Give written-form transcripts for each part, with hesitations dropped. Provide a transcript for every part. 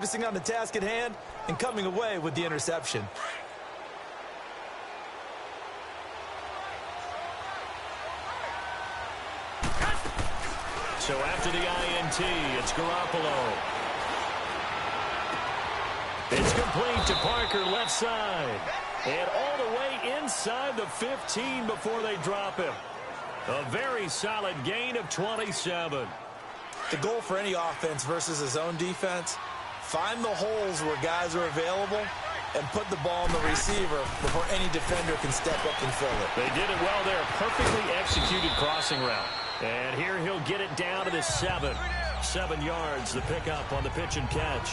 focusing on the task at hand and coming away with the interception. So after the INT, it's Garoppolo. It's complete to Parker, left side. And all the way inside the 15 before they drop him. A very solid gain of 27. The goal for any offense versus his own defense, find the holes where guys are available and put the ball on the receiver before any defender can step up and fill it. They did it well there. Perfectly executed crossing route. And here he'll get it down to the 7. 7 yards, the pickup on the pitch and catch.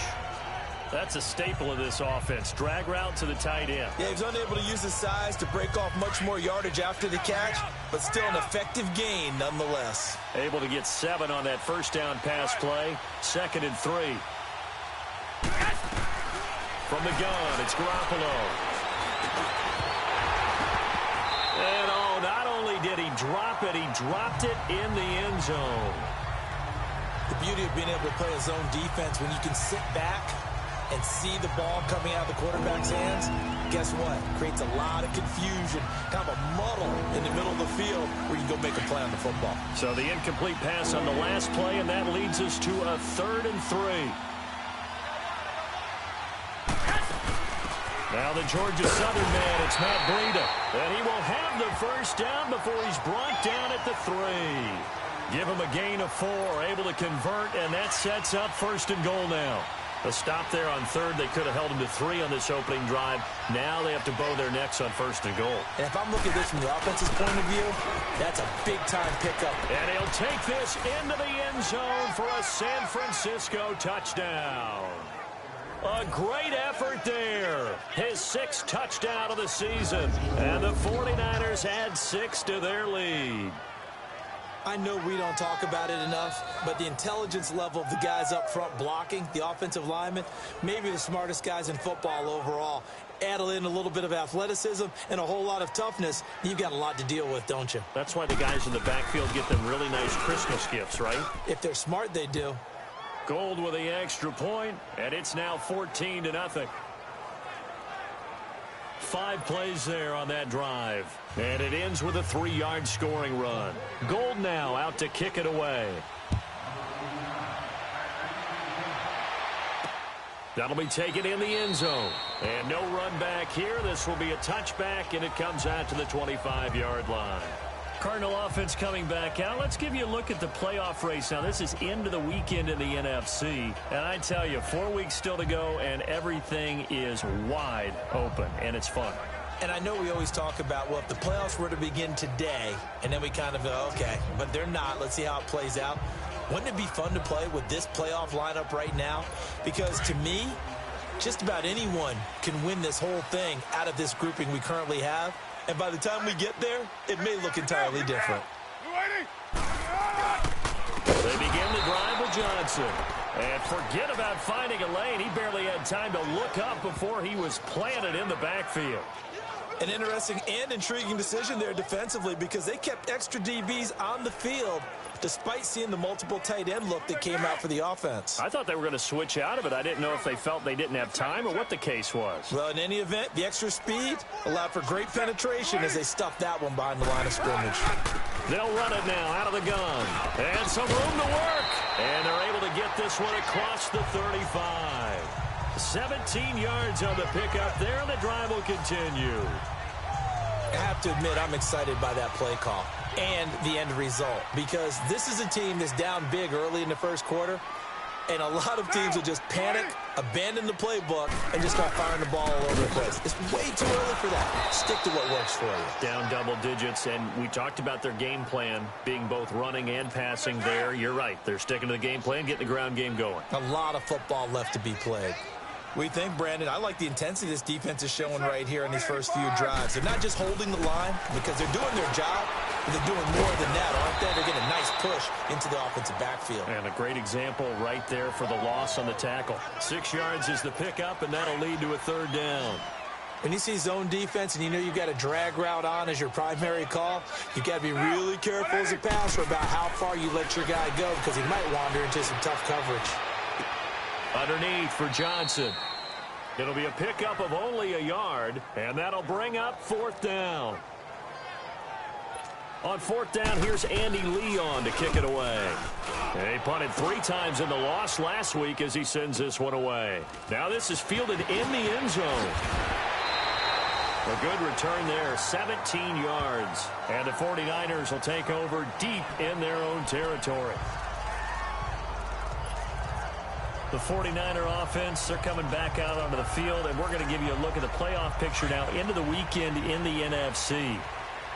That's a staple of this offense. Drag route to the tight end. Yeah, he's unable to use his size to break off much more yardage after the catch, but still an effective gain nonetheless. Able to get 7 on that first down pass play. 2nd and 3. From the gun, it's Garoppolo. And oh, not only did he drop it, he dropped it in the end zone. The beauty of being able to play a zone defense when you can sit back and see the ball coming out of the quarterback's hands, guess what? Creates a lot of confusion, kind of a muddle in the middle of the field where you go make a play on the football. So the incomplete pass on the last play, and that leads us to a 3rd and 3. Now the Georgia Southern man, it's Matt Breida. And he will have the first down before he's brought down at the 3. Give him a gain of 4, able to convert, and that sets up 1st and goal now. A stop there on 3rd. They could have held him to 3 on this opening drive. Now they have to bow their necks on 1st and goal. And if I'm looking at this from the offense's point of view, that's a big-time pickup. And he'll take this into the end zone for a San Francisco touchdown. A great effort there. His 6th touchdown of the season. And the 49ers add 6 to their lead. I know we don't talk about it enough, but the intelligence level of the guys up front blocking, the offensive linemen, maybe the smartest guys in football overall. Add in a little bit of athleticism and a whole lot of toughness, you've got a lot to deal with, don't you? That's why the guys in the backfield get them really nice Christmas gifts, right? If they're smart, they do. Gold with the extra point, and it's now 14-0. 5 plays there on that drive. And it ends with a 3-yard scoring run. Gold now out to kick it away. That'll be taken in the end zone. And no run back here. This will be a touchback, and it comes out to the 25-yard line. Cardinal offense coming back out. Let's give you a look at the playoff race. Now, this is into the weekend in the NFC. And I tell you, 4 weeks still to go, and everything is wide open, and it's fun. And I know we always talk about, well, if the playoffs were to begin today, and then we kind of go, okay, but they're not. Let's see how it plays out. Wouldn't it be fun to play with this playoff lineup right now? Because to me, just about anyone can win this whole thing out of this grouping we currently have. And by the time we get there, it may look entirely different. They begin the drive with Johnson. And forget about finding a lane. He barely had time to look up before he was planted in the backfield. An interesting and intriguing decision there defensively because they kept extra DBs on the field despite seeing the multiple tight end look that came out for the offense. I thought they were going to switch out of it. I didn't know if they felt they didn't have time or what the case was. Well, in any event, the extra speed allowed for great penetration as they stuffed that one behind the line of scrimmage. They'll run it now out of the gun. And some room to work. And they're able to get this one across the 35. 17 yards on the pickup there, and the drive will continue. I have to admit, I'm excited by that play call and the end result because this is a team that's down big early in the first quarter, and a lot of teams will just panic, abandon the playbook, and just start firing the ball all over the place. It's way too early for that. Stick to what works for you. Down double digits, and we talked about their game plan being both running and passing there. You're right. They're sticking to the game plan, getting the ground game going. A lot of football left to be played. We think, Brandon, I like the intensity this defense is showing right here in these first few drives. They're not just holding the line because they're doing their job, but they're doing more than that, aren't they? They're getting a nice push into the offensive backfield. And a great example right there for the loss on the tackle. 6 yards is the pickup, and that'll lead to a 3rd down. When you see zone defense and you know you've got a drag route on as your primary call, you've got to be really careful as a passer about how far you let your guy go because he might wander into some tough coverage. Underneath for Johnson. It'll be a pickup of only a yard, and that'll bring up fourth down. On fourth down, here's Andy Lee on to kick it away. He punted 3 times in the loss last week as he sends this one away. Now this is fielded in the end zone. A good return there, 17 yards. And the 49ers will take over deep in their own territory. The 49er offense, they're coming back out onto the field, and we're going to give you a look at the playoff picture now into the weekend in the NFC.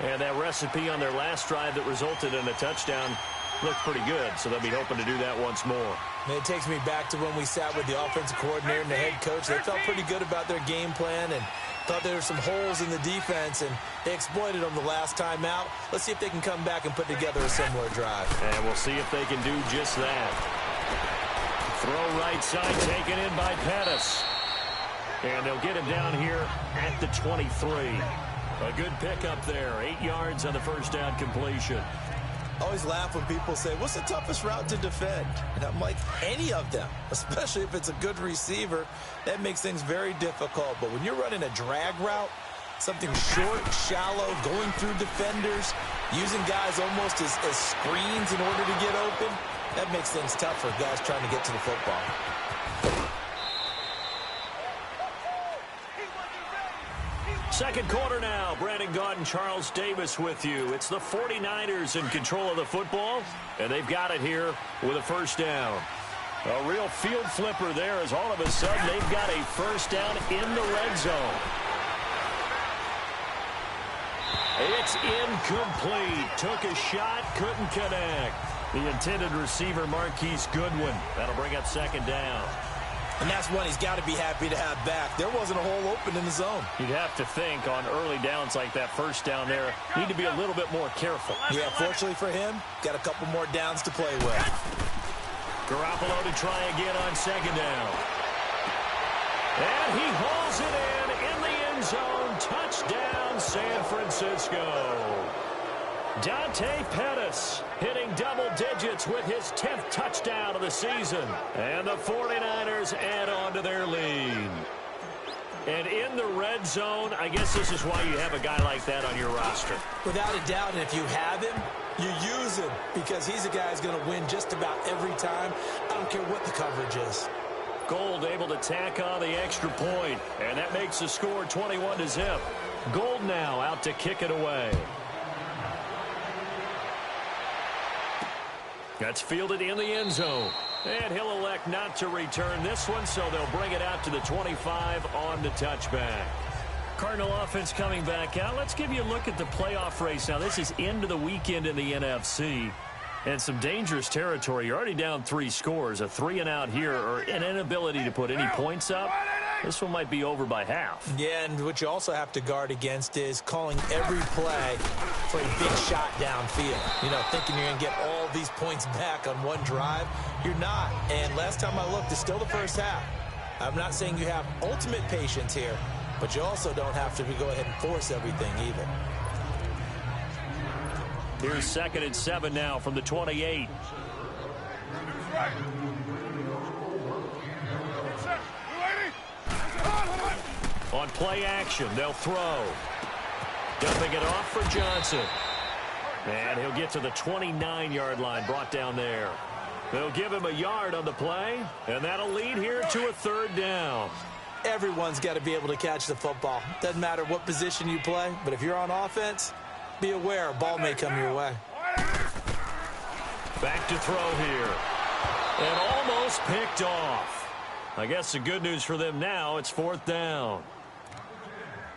And that recipe on their last drive that resulted in a touchdown looked pretty good, so they'll be hoping to do that once more. It takes me back to when we sat with the offensive coordinator and the head coach. They felt pretty good about their game plan and thought there were some holes in the defense, and they exploited them the last time out. Let's see if they can come back and put together a similar drive. And we'll see if they can do just that. Throw right side taken in by Pettis. And they'll get him down here at the 23. A good pickup there. 8 yards on the first down completion. I always laugh when people say, what's the toughest route to defend? And I'm like, any of them, especially if it's a good receiver. That makes things very difficult. But when you're running a drag route, something short, shallow, going through defenders, using guys almost as screens in order to get open, that makes things tough for guys trying to get to the football. Second quarter now. Brandon Gaudin, Charles Davis with you. It's the 49ers in control of the football, and they've got it here with a first down. A real field flipper there as all of a sudden they've got a first down in the red zone. It's incomplete. Took a shot, couldn't connect. The intended receiver, Marquise Goodwin. That'll bring up second down. And that's one he's got to be happy to have back. There wasn't a hole open in the zone. You'd have to think on early downs like that first down there, need to be a little bit more careful. Yeah, fortunately for him, got a couple more downs to play with. Garoppolo to try again on second down. And he hauls it in the end zone. Touchdown, San Francisco. Dante Pettis hitting double digits with his 10th touchdown of the season. And the 49ers add on to their lead. And in the red zone, I guess this is why you have a guy like that on your roster. Without a doubt, and if you have him, you use him because he's a guy who's going to win just about every time. I don't care what the coverage is. Gold able to tack on the extra point, and that makes the score 21-0. Gold now out to kick it away. That's fielded in the end zone. And he'll elect not to return this one, so they'll bring it out to the 25 on the touchback. Cardinal offense coming back out. Let's give you a look at the playoff race. Now, this is into the weekend in the NFC. And some dangerous territory. You're already down 3 scores. A 3-and-out here, or an inability to put any points up. This one might be over by half. Yeah, and what you also have to guard against is calling every play for a big shot downfield. You know, thinking you're going to get all these points back on one drive. You're not. And last time I looked, it's still the first half. I'm not saying you have ultimate patience here, but you also don't have to go ahead and force everything either. Here's 2nd and 7 now from the 28. On play action, they'll throw. Dumping it off for Johnson. And he'll get to the 29-yard line, brought down there. They'll give him a yard on the play, and that'll lead here to a 3rd down. Everyone's got to be able to catch the football. Doesn't matter what position you play, but if you're on offense, be aware a ball may come your way. Back to throw here. And almost picked off. I guess the good news for them now, it's 4th down.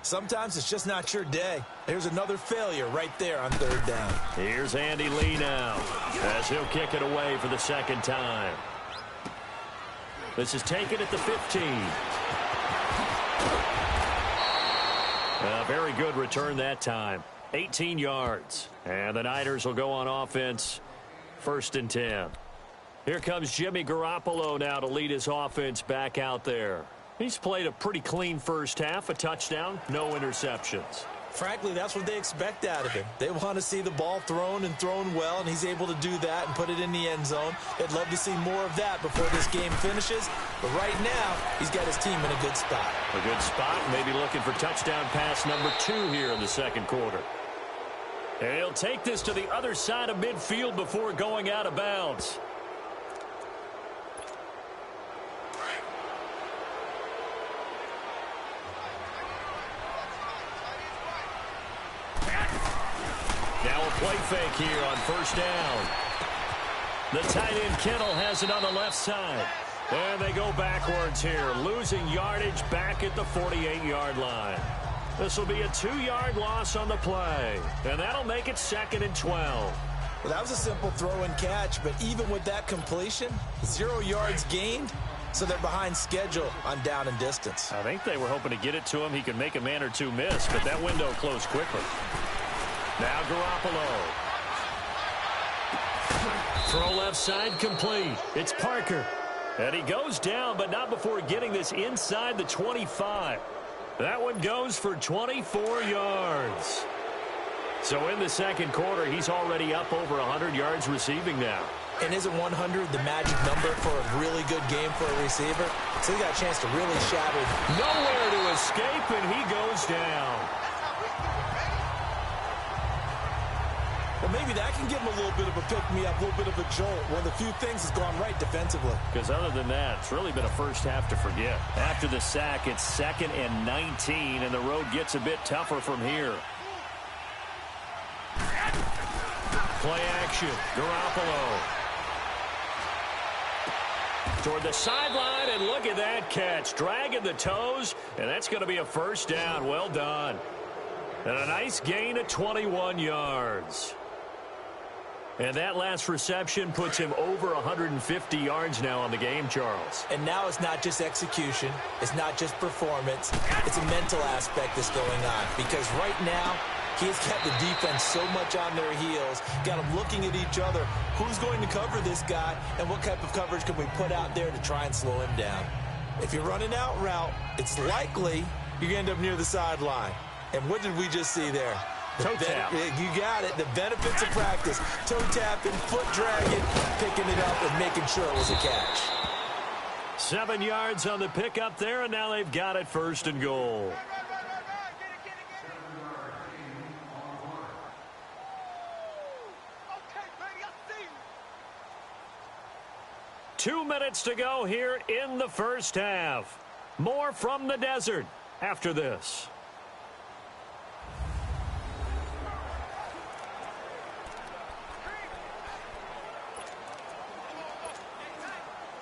Sometimes it's just not your day. There's another failure right there on 3rd down. Here's Andy Lee now as he'll kick it away for the 2nd time. This is taken at the 15. A very good return that time. 18 yards. And the Niners will go on offense. 1st and 10. Here comes Jimmy Garoppolo now to lead his offense back out there. He's played a pretty clean first half, a touchdown, no interceptions. Frankly, that's what they expect out of him. They want to see the ball thrown and thrown well, and he's able to do that and put it in the end zone. They'd love to see more of that before this game finishes. But right now, he's got his team in a good spot. A good spot, maybe looking for touchdown pass number 2 here in the second quarter. And he'll take this to the other side of midfield before going out of bounds. Now a play fake here on first down. The tight end Kittle has it on the left side. And they go backwards here, losing yardage back at the 48-yard line. This will be a 2-yard loss on the play, and that'll make it 2nd and 12. Well, that was a simple throw and catch, but even with that completion, 0 yards gained, so they're behind schedule on down and distance. I think they were hoping to get it to him. He could make a man or two miss, but that window closed quickly. Now Garoppolo. Throw left side complete. It's Parker. And he goes down, but not before getting this inside the 25. That one goes for 24 yards. So in the second quarter, he's already up over 100 yards receiving now. And isn't 100 the magic number for a really good game for a receiver? So he got a chance to really shatter. Nowhere to escape, and he goes down. Well, maybe that can give him a little bit of a pick-me-up, a little bit of a jolt. One of the few things that's gone right defensively. Because other than that, it's really been a first half to forget. After the sack, it's 2nd and 19, and the road gets a bit tougher from here. Play action. Garoppolo. Toward the sideline, and look at that catch. Dragging the toes, and that's going to be a first down. Well done. And a nice gain of 21 yards. And that last reception puts him over 150 yards now on the game, Charles. And now it's not just execution. It's not just performance. It's a mental aspect that's going on. Because right now, he has kept the defense so much on their heels, got them looking at each other. Who's going to cover this guy, and what type of coverage can we put out there to try and slow him down? If you're running out route, it's likely you're going to end up near the sideline. And what did we just see there? Toe tap. You got it. The benefits of practice. Toe tapping, foot dragging, picking it up, and making sure it was a catch. 7 yards on the pickup there, and now they've got it 1st and goal. Two minutes to go here in the first half. More from the desert after this.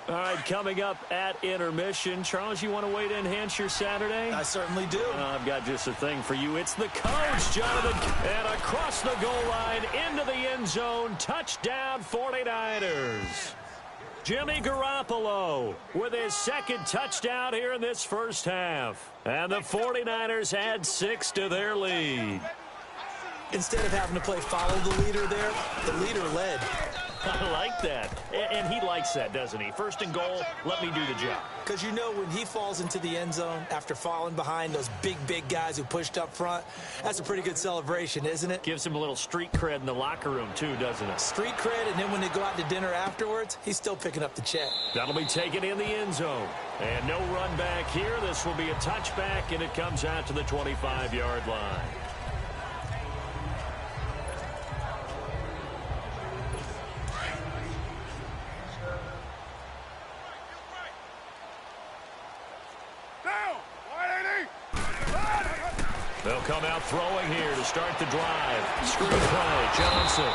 All right, coming up at intermission. Charles, you want to wait to enhance your Saturday? I certainly do. I've got just a thing for you. It's the coach, Jonathan. And across the goal line, into the end zone. Touchdown, 49ers. Jimmy Garoppolo with his 2nd touchdown here in this first half. And the 49ers add 6 to their lead. Instead of having to play follow the leader there, the leader led. I like that. And he likes that, doesn't he? 1st and goal, let me do the job. Because you know when he falls into the end zone after falling behind those big guys who pushed up front, that's a pretty good celebration, isn't it? Gives him a little street cred in the locker room, too, doesn't it? Street cred, and then when they go out to dinner afterwards, he's still picking up the check. That'll be taken in the end zone. And no run back here. This will be a touchback, and it comes out to the 25-yard line. They'll come out throwing here to start the drive. Screen play, Johnson.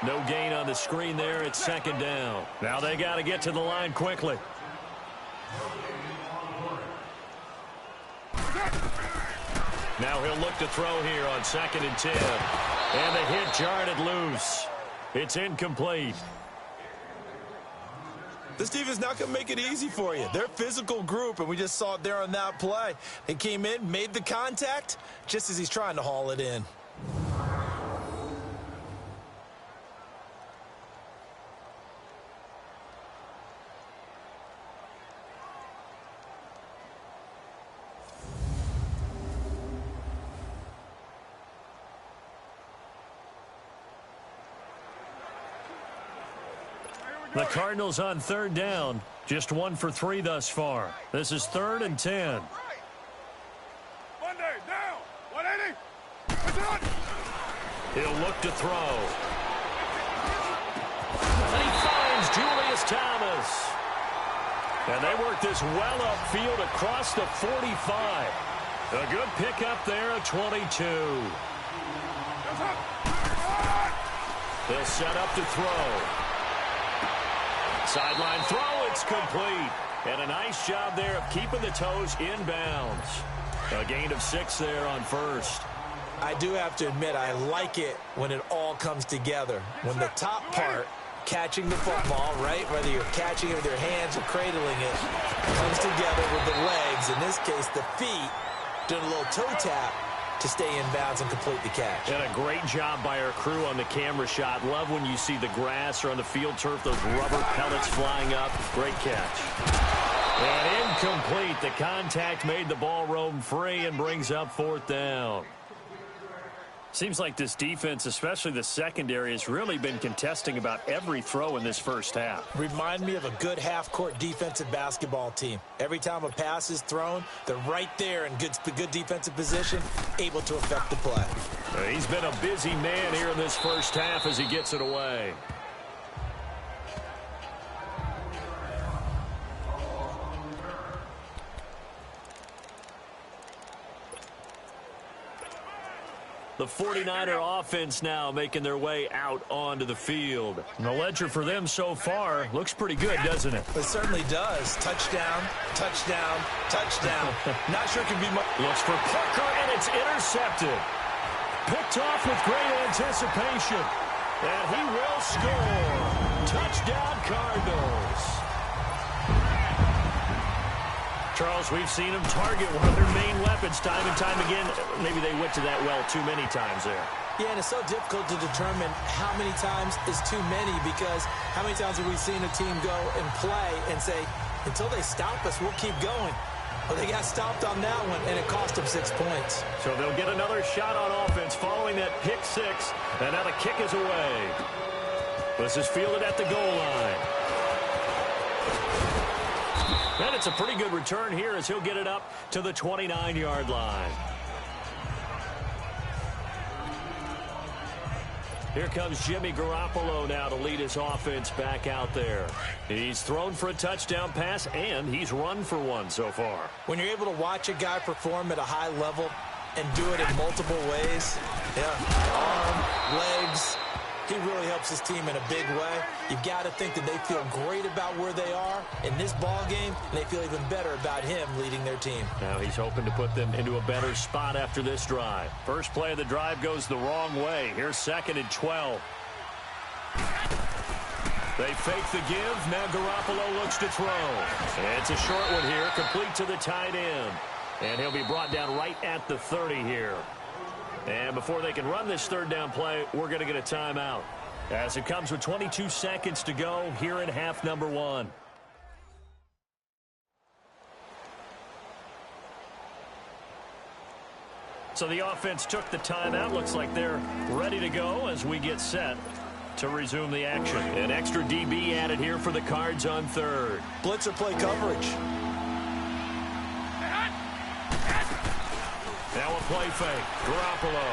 No gain on the screen there. It's 2nd down. Now they got to get to the line quickly. Now he'll look to throw here on 2nd and 10. And the hit jarred it loose. It's incomplete. This defense not going to make it easy for you. They're a physical group, and we just saw it there on that play. They came in, made the contact, just as he's trying to haul it in. The Cardinals on third down. Just 1 for 3 thus far. This is 3rd and 10. Monday, down. 180. He'll look to throw. And he finds Julius Thomas. And they work this well upfield across the 45. A good pickup there at 22. They'll set up to throw. Sideline throw, it's complete. And a nice job there of keeping the toes inbounds. A gain of 6 there on first. I do have to admit, I like it when it all comes together. When the top part, catching the football, right, whether you're catching it with your hands or cradling it, comes together with the legs, in this case the feet, doing a little toe tap to stay in bounds and complete the catch. And a great job by our crew on the camera shot. Love when you see the grass or on the field turf, those rubber pellets flying up. Great catch. And incomplete. The contact made the ball roam free and brings up 4th down. Seems like this defense, especially the secondary, has really been contesting about every throw in this first half. Remind me of a good half-court defensive basketball team. Every time a pass is thrown, they're right there in good defensive position, able to affect the play. He's been a busy man here in this first half as he gets it away. The 49er offense now making their way out onto the field. And the ledger for them so far looks pretty good, doesn't it? It certainly does. Touchdown, touchdown, touchdown. Not sure it can be much. Looks for Parker, and it's intercepted. Picked off with great anticipation. And he will score. Touchdown, Cardinals. Charles, we've seen him target one of their main weapons time and time again. Maybe they went to that well too many times there. Yeah, and it's so difficult to determine how many times is too many, because how many times have we seen a team go and play and say, until they stop us, we'll keep going. Well, they got stopped on that one, and it cost them 6 points. So they'll get another shot on offense following that pick 6, and now the kick is away. This is fielded at the goal line. And it's a pretty good return here as he'll get it up to the 29-yard line. Here comes Jimmy Garoppolo now to lead his offense back out there. He's thrown for a touchdown pass, and he's run for one so far. When you're able to watch a guy perform at a high level and do it in multiple ways, arm, legs, he really helps his team in a big way. You've got to think that they feel great about where they are in this ball game, and they feel even better about him leading their team. Now he's hoping to put them into a better spot after this drive. First play of the drive goes the wrong way. Here's 2nd and 12. They fake the give. Now Garoppolo looks to throw. It's a short one here, complete to the tight end. And he'll be brought down right at the 30 here. And before they can run this 3rd down play, we're going to get a timeout, as it comes with 22 seconds to go here in half number 1. So the offense took the timeout. Looks like they're ready to go as we get set to resume the action. An extra DB added here for the Cards on 3rd. Blitzer play coverage. Now a play fake. Garoppolo.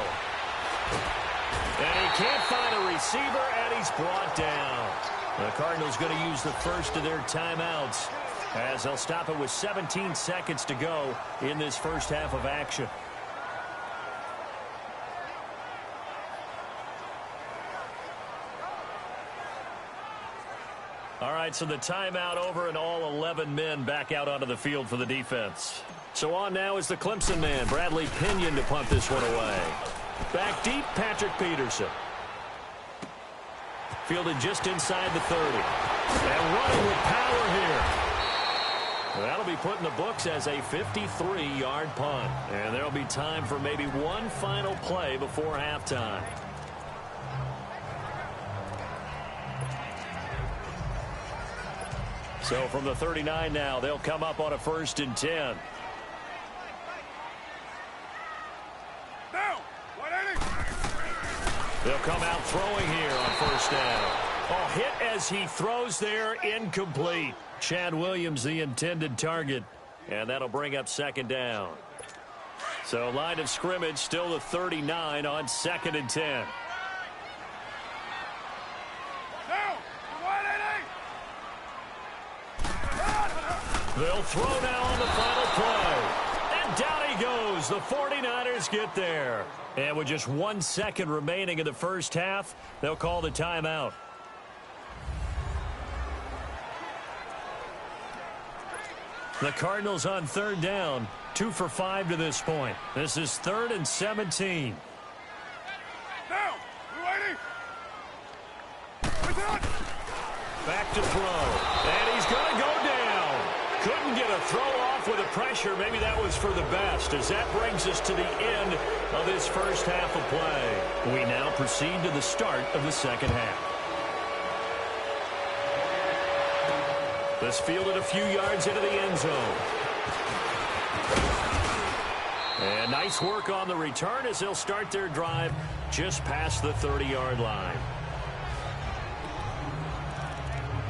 And he can't find a receiver, and he's brought down. The Cardinals going to use the first of their timeouts, as they'll stop it with 17 seconds to go in this first half of action. All right, so the timeout over, and all 11 men back out onto the field for the defense. So on now is the Clemson man, Bradley Pinion, to punt this one away. Back deep, Patrick Peterson. Fielded just inside the 30. And running with power here. That'll be put in the books as a 53-yard punt. And there'll be time for maybe one final play before halftime. So from the 39 now, they'll come up on a 1st and 10. They'll come out throwing here on 1st down. Oh, hit as he throws there, incomplete. Chad Williams, the intended target, and that'll bring up second down. So line of scrimmage still the 39 on 2nd and 10. They'll throw now on the final play. And down he goes. The 49ers get there. And with just 1 second remaining in the first half, they'll call the timeout. The Cardinals on 3rd down, 2 for 5 to this point. This is 3rd and 17. Back to throw. And he's going to go down. Couldn't get a throw off with the pressure. Maybe that was for the best, as that brings us to the end of this first half of play. We now proceed to the start of the second half. This fielded a few yards into the end zone. And nice work on the return as they'll start their drive just past the 30-yard line.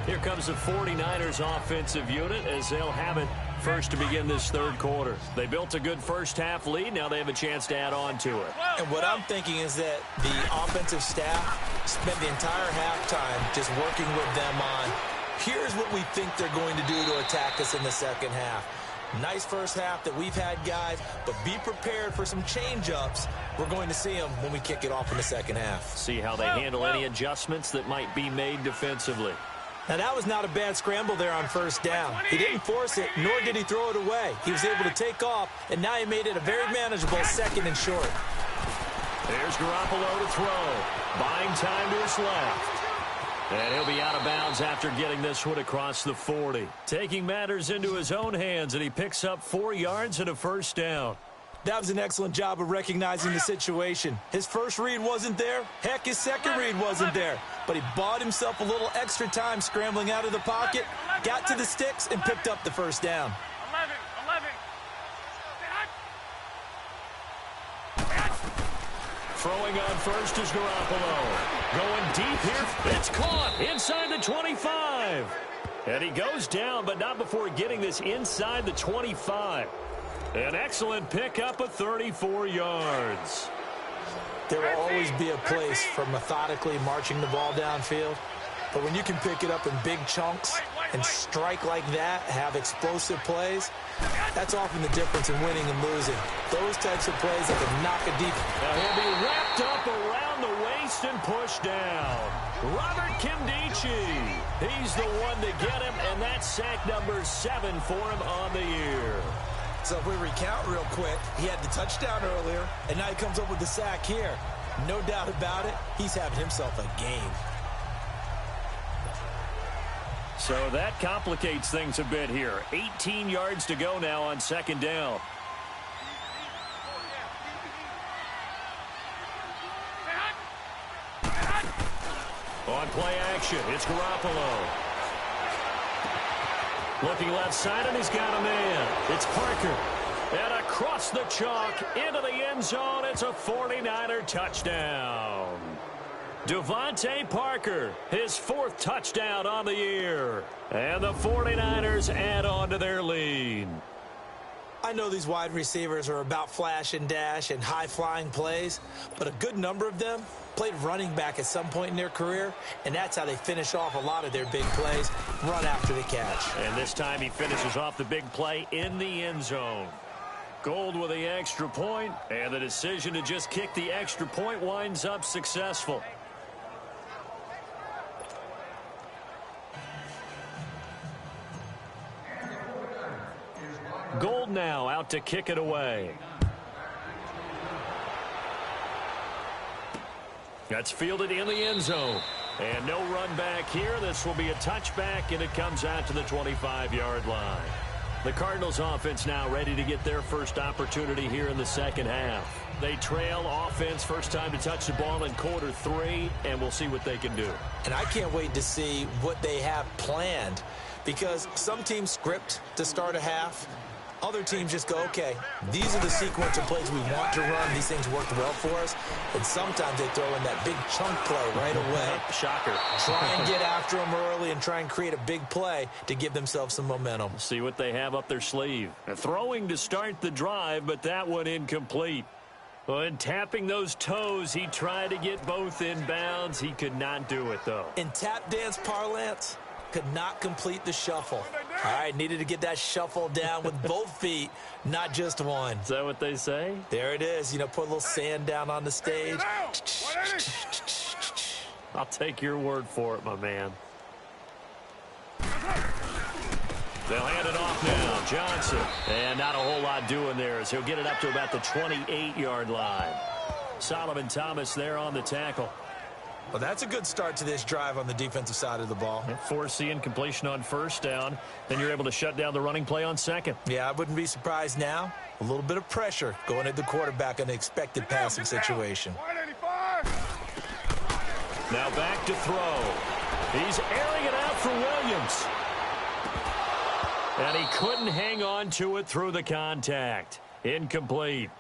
Here comes the 49ers offensive unit as they'll have it first to begin this third quarter. They built a good first half lead. Now they have a chance to add on to it. And what I'm thinking is that the offensive staff spent the entire halftime just working with them on, here's what we think they're going to do to attack us in the second half. Nice first half that we've had, guys, but be prepared for some change-ups. We're going to see them when we kick it off in the second half. See how they handle any adjustments that might be made defensively. Now, that was not a bad scramble there on first down. He didn't force it, nor did he throw it away. He was able to take off, and now he made it a very manageable 2nd and short. There's Garoppolo to throw. Buying time to his left. And he'll be out of bounds after getting this one across the 40. Taking matters into his own hands, and he picks up 4 yards and a first down. That was an excellent job of recognizing the situation. His first read wasn't there. Heck, his second read wasn't there. But he bought himself a little extra time scrambling out of the pocket, got to the sticks, and picked up the first down. 11. Throwing on first is Garoppolo. Going deep here. It's caught inside the 25. And he goes down, but not before getting this inside the 25. An excellent pickup of 34 yards. There will always be a place for methodically marching the ball downfield. But when you can pick it up in big chunks and strike like that, have explosive plays, that's often the difference in winning and losing. Those types of plays that can knock a deep. Now he'll be wrapped up around the waist and pushed down. Robert Kimdichie. He's the one to get him, and that's sack number 7 for him on the year. So if we recount real quick, he had the touchdown earlier, and now he comes up with the sack here. No doubt about it, he's having himself a game. So that complicates things a bit here. 18 yards to go now on 2nd down. On play action, it's Garoppolo. Looking left side, and he's got a man. It's Parker. And across the chalk, into the end zone, it's a 49er touchdown. Devontae Parker, his 4th touchdown on the year. And the 49ers add on to their lead. I know these wide receivers are about flash and dash and high-flying plays, but a good number of them played running back at some point in their career, and that's how they finish off a lot of their big plays, run after the catch. And this time he finishes off the big play in the end zone. Gold with the extra point, and the decision to just kick the extra point winds up successful. Gold now out to kick it away. That's fielded in the end zone. And no run back here. This will be a touchback, and it comes out to the 25-yard line. The Cardinals offense now ready to get their first opportunity here in the second half. They trail offense, first time to touch the ball in quarter 3, and we'll see what they can do. And I can't wait to see what they have planned, because some teams script to start a half. Other teams just go, okay, these are the sequence of plays we want to run. These things worked well for us. And sometimes they throw in that big chunk play right away. Shocker. Try and get after them early and try and create a big play to give themselves some momentum. See what they have up their sleeve. Throwing to start the drive, but that one incomplete. And tapping those toes, he tried to get both in bounds. He could not do it, though. In tap dance parlance, could not complete the shuffle. All right, needed to get that shuffle down with both feet, not just one. Is that what they say? There it is. You know, put a little sand down on the stage. I'll take your word for it, my man. They'll hand it off now. Johnson. And not a whole lot doing there as he'll get it up to about the 28-yard line. Solomon Thomas there on the tackle. Well, that's a good start to this drive on the defensive side of the ball. Forcing completion on first down. Then you're able to shut down the running play on second. Yeah, I wouldn't be surprised now. A little bit of pressure going at the quarterback in the expected passing situation. Now back to throw. He's airing it out for Williams. And he couldn't hang on to it through the contact. Incomplete.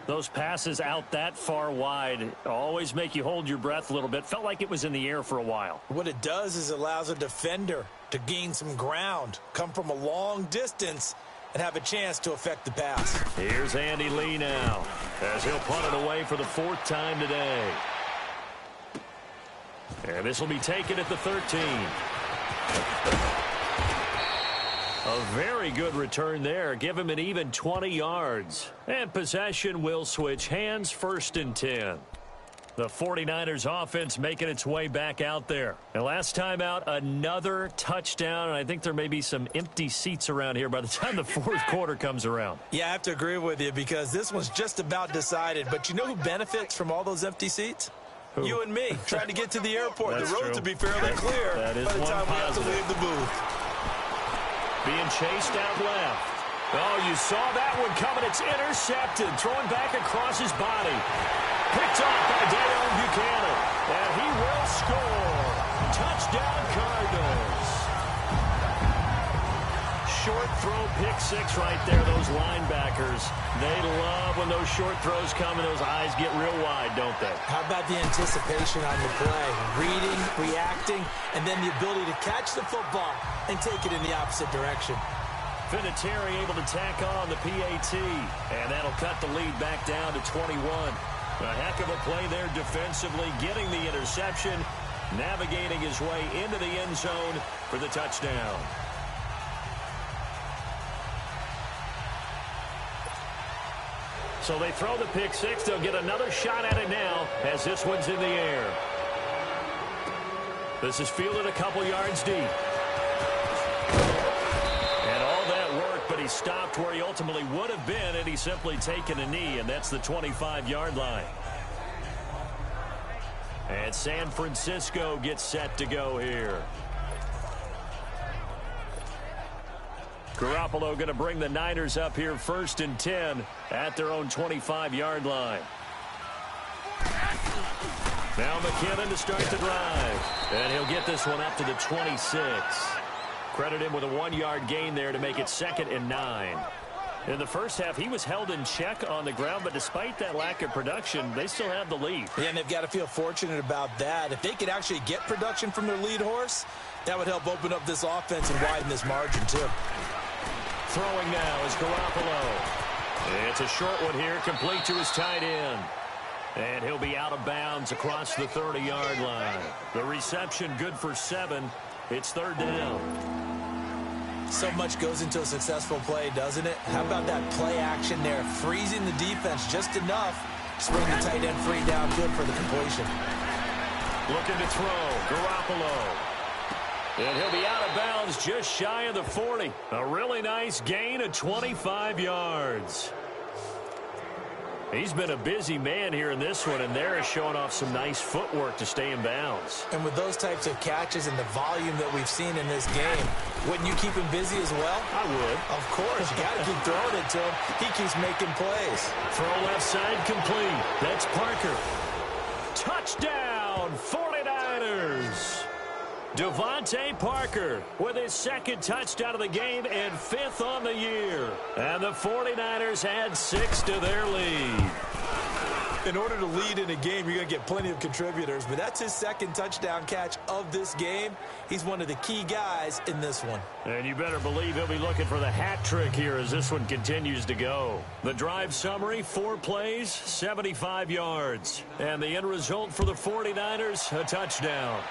Those passes out that far wide always make you hold your breath a little bit. Felt like it was in the air for a while. What it does is it allows a defender to gain some ground, come from a long distance, and have a chance to affect the pass. Here's Andy Lee now as he'll punt it away for the 4th time today. And this will be taken at the 13. A very good return there. Give him an even 20 yards. And possession will switch hands, 1st and 10. The 49ers offense making its way back out there. And last time out, another touchdown. And I think there may be some empty seats around here by the time the 4th quarter comes around. Yeah, I have to agree with you because this one's just about decided. But you know who benefits from all those empty seats? Who? You and me. Trying to get to the airport. The roads will be fairly clear by the time we have to leave the booth. Being chased out left. Oh, you saw that one coming. It's intercepted. Throwing back across his body. Picked off by Deion Buchanan. And he will score. Touchdown Cardinals. Short throw pick 6 right there. Those linebackers, they love when those short throws come and those eyes get real wide, don't they? How about the anticipation on the play? Reading, reacting, and then the ability to catch the football and take it in the opposite direction. Vinatieri able to tack on the PAT, and that'll cut the lead back down to 21. A heck of a play there defensively, getting the interception, navigating his way into the end zone for the touchdown. So they throw the pick 6. They'll get another shot at it now as this one's in the air. This is fielded a couple yards deep. And all that work, but he stopped where he ultimately would have been, and he's simply taken a knee, and that's the 25-yard line. And San Francisco gets set to go here. Garoppolo going to bring the Niners up here 1st and 10 at their own 25-yard line. Now McKinnon to start the drive. And he'll get this one up to the 26. Credit him with a 1-yard gain there to make it 2nd and 9. In the first half, he was held in check on the ground, but despite that lack of production, they still have the lead. Yeah, and they've got to feel fortunate about that. If they could actually get production from their lead horse, that would help open up this offense and widen this margin, too. Throwing now is Garoppolo. It's a short one here, complete to his tight end. And he'll be out of bounds across the 30-yard line. The reception good for 7. It's 3rd down. So much goes into a successful play, doesn't it? How about that play action there? Freezing the defense just enough to swing the tight end free down good for the completion. Looking to throw. Garoppolo. And he'll be out of bounds just shy of the 40. A really nice gain of 25 yards. He's been a busy man here in this one, and there is showing off some nice footwork to stay in bounds. And with those types of catches and the volume that we've seen in this game, wouldn't you keep him busy as well? I would. Of course. You got to keep throwing it to him. He keeps making plays. Throw left side complete. That's Parker. Touchdown, 49ers. Devontae Parker with his second touchdown of the game and 5th on the year. And the 49ers add 6 to their lead. In order to lead in a game, you're going to get plenty of contributors, but that's his second touchdown catch of this game. He's one of the key guys in this one. And you better believe he'll be looking for the hat trick here as this one continues to go. The drive summary, 4 plays, 75 yards. And the end result for the 49ers, a touchdown.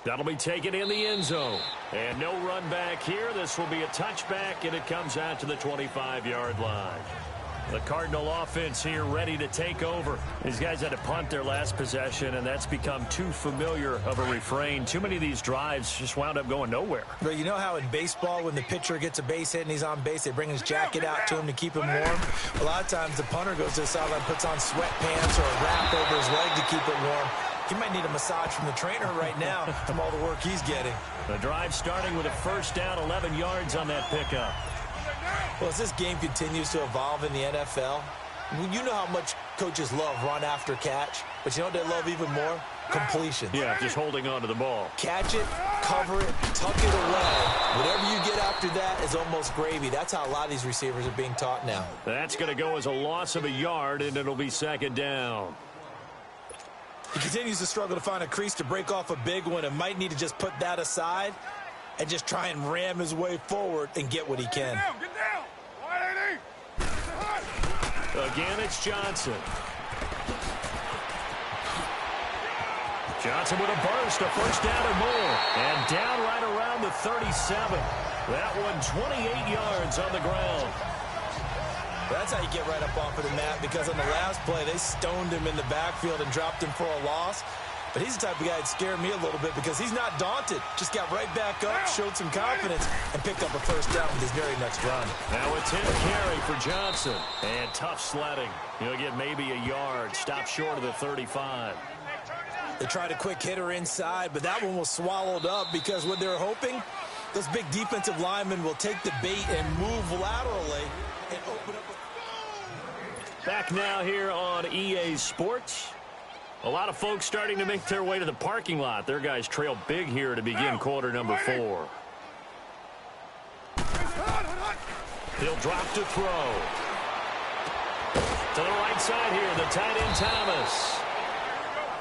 That'll be taken in the end zone. And no run back here. This will be a touchback, and it comes out to the 25-yard line. The Cardinal offense here ready to take over. These guys had to punt their last possession, and that's become too familiar of a refrain. Too many of these drives just wound up going nowhere. But you know how in baseball, when the pitcher gets a base hit and he's on base, they bring his jacket out to him to keep him warm? A lot of times the punter goes to the sideline, puts on sweatpants or a wrap over his leg to keep it warm. He might need a massage from the trainer right now from all the work he's getting. The drive starting with a first down, 11 yards on that pickup. Well, as this game continues to evolve in the NFL, you know how much coaches love run after catch, but you know what they love even more? Completion. Yeah, just holding on to the ball. Catch it, cover it, tuck it away. Whatever you get after that is almost gravy. That's how a lot of these receivers are being taught now. That's going to go as a loss of a yard, and it'll be second down. He continues to struggle to find a crease to break off a big one and might need to just put that aside and just try and ram his way forward and get what he can. Get down. Again, it's Johnson. Johnson with a burst, a first down or more. And down right around the 37. That one 28 yards on the ground. That's how you get right up off of the mat, because on the last play, they stoned him in the backfield and dropped him for a loss. But he's the type of guy that scared me a little bit because he's not daunted. Just got right back up, showed some confidence, and picked up a first down with his very next run. Now it's him carry for Johnson. And tough sledding. He'll get maybe a yard. Stop short of the 35. They tried a quick hitter inside, but that one was swallowed up because what they're hoping, those big defensive linemen will take the bait and move laterally and open up. Back now here on EA Sports. A lot of folks starting to make their way to the parking lot. Their guys trail big here to begin quarter number 4. He'll drop to throw. To the right side here, the tight end Thomas.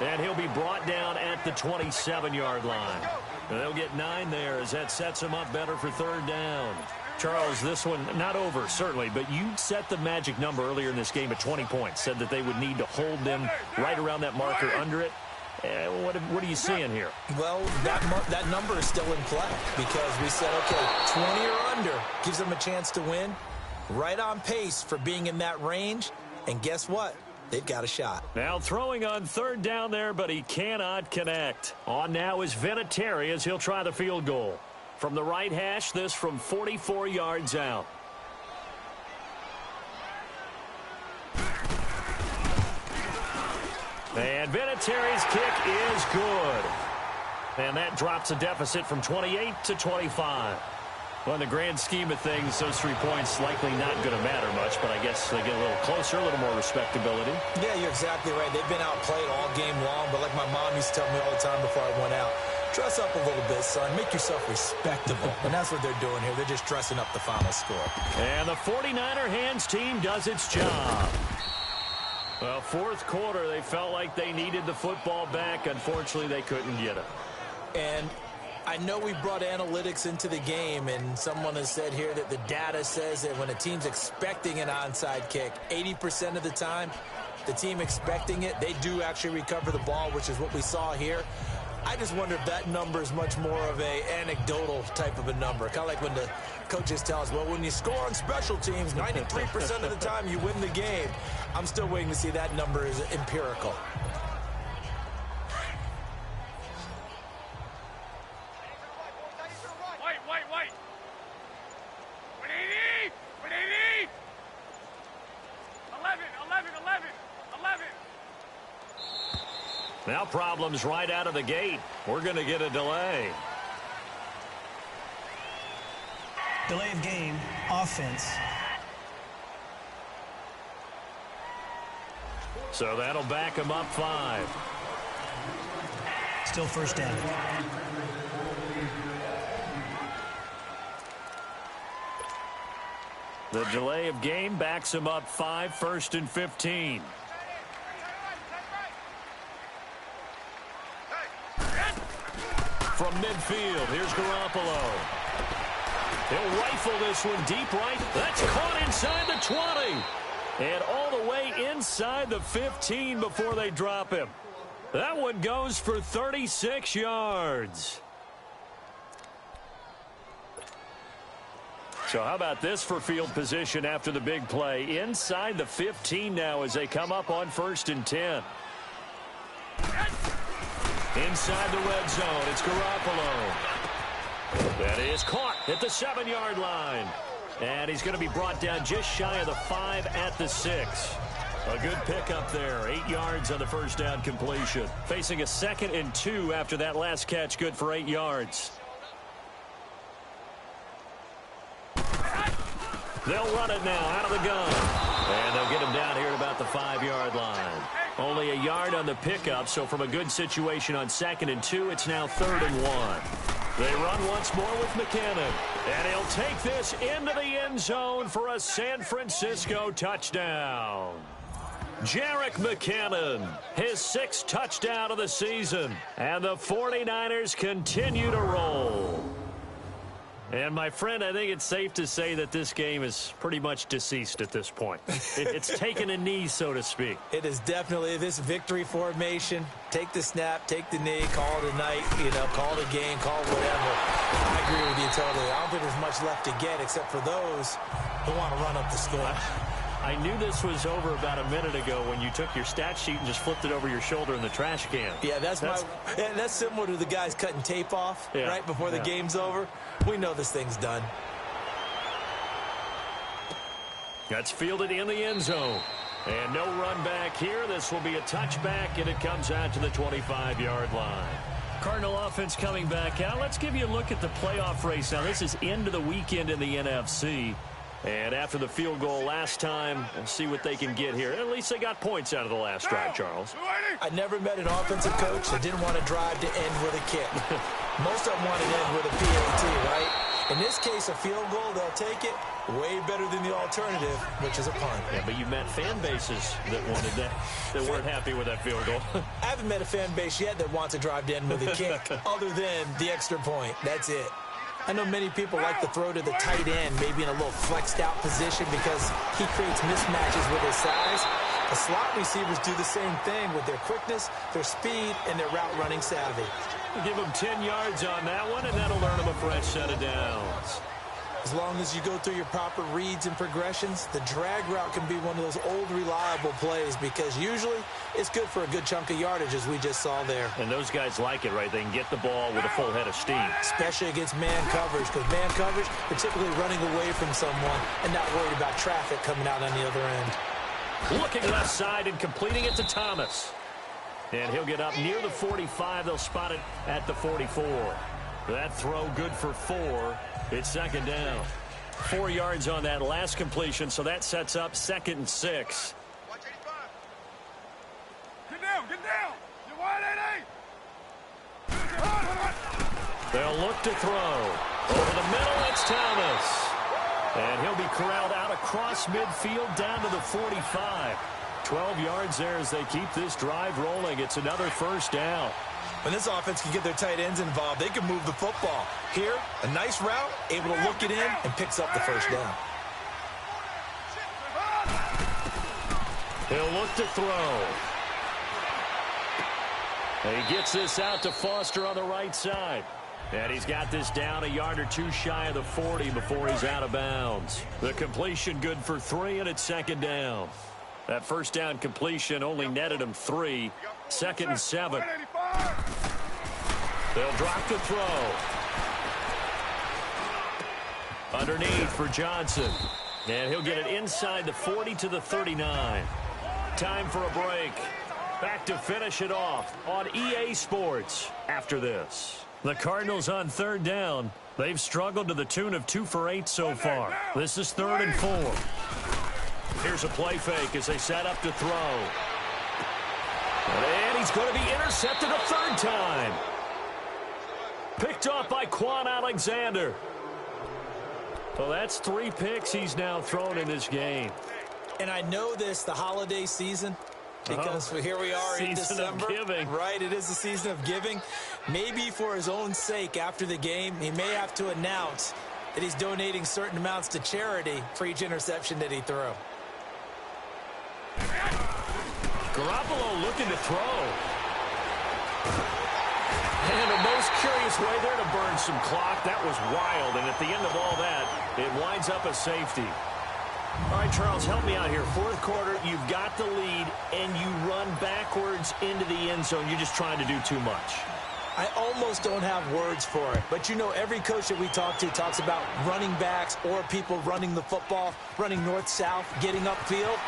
And he'll be brought down at the 27-yard line. And they'll get 9 there as that sets him up better for third down. Charles, this one not over, certainly, but you set the magic number earlier in this game at 20 points. Said that they would need to hold them right around that marker under it. What are you seeing here? Well, that number is still in play because we said, okay, 20 or under gives them a chance to win. Right on pace for being in that range. And guess what? They've got a shot. Now throwing on third down there, but he cannot connect. On now is Vinatieri as he'll try the field goal. From the right hash, this from 44 yards out. And Vinatieri's kick is good. And that drops a deficit from 28 to 25. Well, in the grand scheme of things, those 3 points likely not going to matter much, but I guess they get a little closer, a little more respectability. Yeah, you're exactly right. They've been outplayed all game long, but like my mom used to tell me all the time before I went out, dress up a little bit, son. Make yourself respectable. And that's what they're doing here. They're just dressing up the final score. And the 49er hands team does its job. Well, fourth quarter, they felt like they needed the football back. Unfortunately, they couldn't get it. And I know we brought analytics into the game, and someone has said here that the data says that when a team's expecting an onside kick, 80% of the time, the team expecting it, they do actually recover the ball, which is what we saw here. I just wonder if that number is much more of a anecdotal type of a number. Kind of like when the coaches tell us, well, when you score on special teams, 93% of the time you win the game. I'm still waiting to see that number is empirical. Wait. 180. 11. Now problems right out of the gate. We're going to get a delay. Delay of game, offense. So that'll back them up 5. Still first down. The delay of game backs him up 5, 1st and 15. From midfield, here's Garoppolo. He'll rifle this one deep right. That's caught inside the 20. And all the way inside the 15 before they drop him. That one goes for 36 yards. So how about this for field position after the big play? Inside the 15 now as they come up on 1st and 10. Inside the red zone, it's Garoppolo. That is caught at the 7-yard line. And he's going to be brought down just shy of the 5 at the 6. A good pickup there. 8 yards on the first down completion. Facing a 2nd and 2 after that last catch, good for 8 yards. They'll run it now out of the gun. And they'll get him down here at about the 5-yard line. Only a yard on the pickup, so from a good situation on 2nd and 2, it's now 3rd and 1. They run once more with McKinnon. And he'll take this into the end zone for a San Francisco touchdown. Jerick McKinnon, his 6th touchdown of the season. And the 49ers continue to roll. And, my friend, I think it's safe to say that this game is pretty much deceased at this point. It's taken a knee, so to speak. It is definitely this victory formation. Take the snap, take the knee, call it a night, call it a game, call it whatever. I agree with you totally. I don't think there's much left to get except for those who want to run up the score. I knew this was over about a minute ago when you took your stat sheet and just flipped it over your shoulder in the trash can. Yeah, that's similar to the guys cutting tape off right before the game's over. We know this thing's done. That's fielded in the end zone. And no run back here. This will be a touchback, and it comes out to the 25-yard line. Cardinal offense coming back out. Let's give you a look at the playoff race. Now, this is into the weekend in the NFC. And after the field goal last time, we'll see what they can get here. At least they got points out of the last drive, Charles. I never met an offensive coach that didn't want to drive to end with a kick. Most of them want to end with a PAT, right? In this case, a field goal, they'll take it. Way better than the alternative, which is a punt. Yeah, but you met fan bases that wanted that weren't happy with that field goal. I haven't met a fan base yet that wants to drive to end with a kick, other than the extra point. That's it. I know many people like to throw to the tight end, maybe in a little flexed out position because he creates mismatches with his size. The slot receivers do the same thing with their quickness, their speed, and their route running savvy. We'll give them 10 yards on that one, and that'll earn them a fresh set of downs. As long as you go through your proper reads and progressions, the drag route can be one of those old reliable plays because usually it's good for a good chunk of yardage, as we just saw there. And those guys like it, right? They can get the ball with a full head of steam. Especially against man coverage, because man coverage, particularly running away from someone and not worried about traffic coming out on the other end. Looking left side and completing it to Thomas. And he'll get up near the 45. They'll spot it at the 44. That throw good for 4. It's 2nd down. 4 yards on that last completion, so that sets up 2nd and 6. Watch 85. Get down, get down. You're wide 88. They'll look to throw. Over the middle, it's Thomas. And he'll be corralled out across midfield down to the 45. 12 yards there as they keep this drive rolling. It's another first down. When this offense can get their tight ends involved, they can move the football. Here, a nice route, able to look it in, and picks up the first down. He'll look to throw. And he gets this out to Foster on the right side. And he's got this down a yard or two shy of the 40 before he's out of bounds. The completion good for 3, and it's 2nd down. That first down completion only netted him 3. 2nd and 7. They'll drop the throw. Underneath for Johnson. And he'll get it inside the 40 to the 39. Time for a break. Back to finish it off on EA Sports after this. The Cardinals on 3rd down. They've struggled to the tune of 2 for 8 so far. This is 3rd and 4. Here's a play fake as they set up to throw. And he's going to be intercepted a third time. Picked off by Quan Alexander. Well, that's 3 picks he's now thrown in this game. And I know this, the holiday season, because here we are in December. Season of giving. Right, it is the season of giving. Maybe for his own sake after the game, he may have to announce that he's donating certain amounts to charity for each interception that he threw. Garoppolo looking to throw. And the most curious way there to burn some clock. That was wild. And at the end of all that, it winds up a safety. All right, Charles, help me out here. Fourth quarter, you've got the lead, and you run backwards into the end zone. You're just trying to do too much. I almost don't have words for it. But, you know, every coach that we talk to talks about running backs or people running the football, running north-south, getting upfield.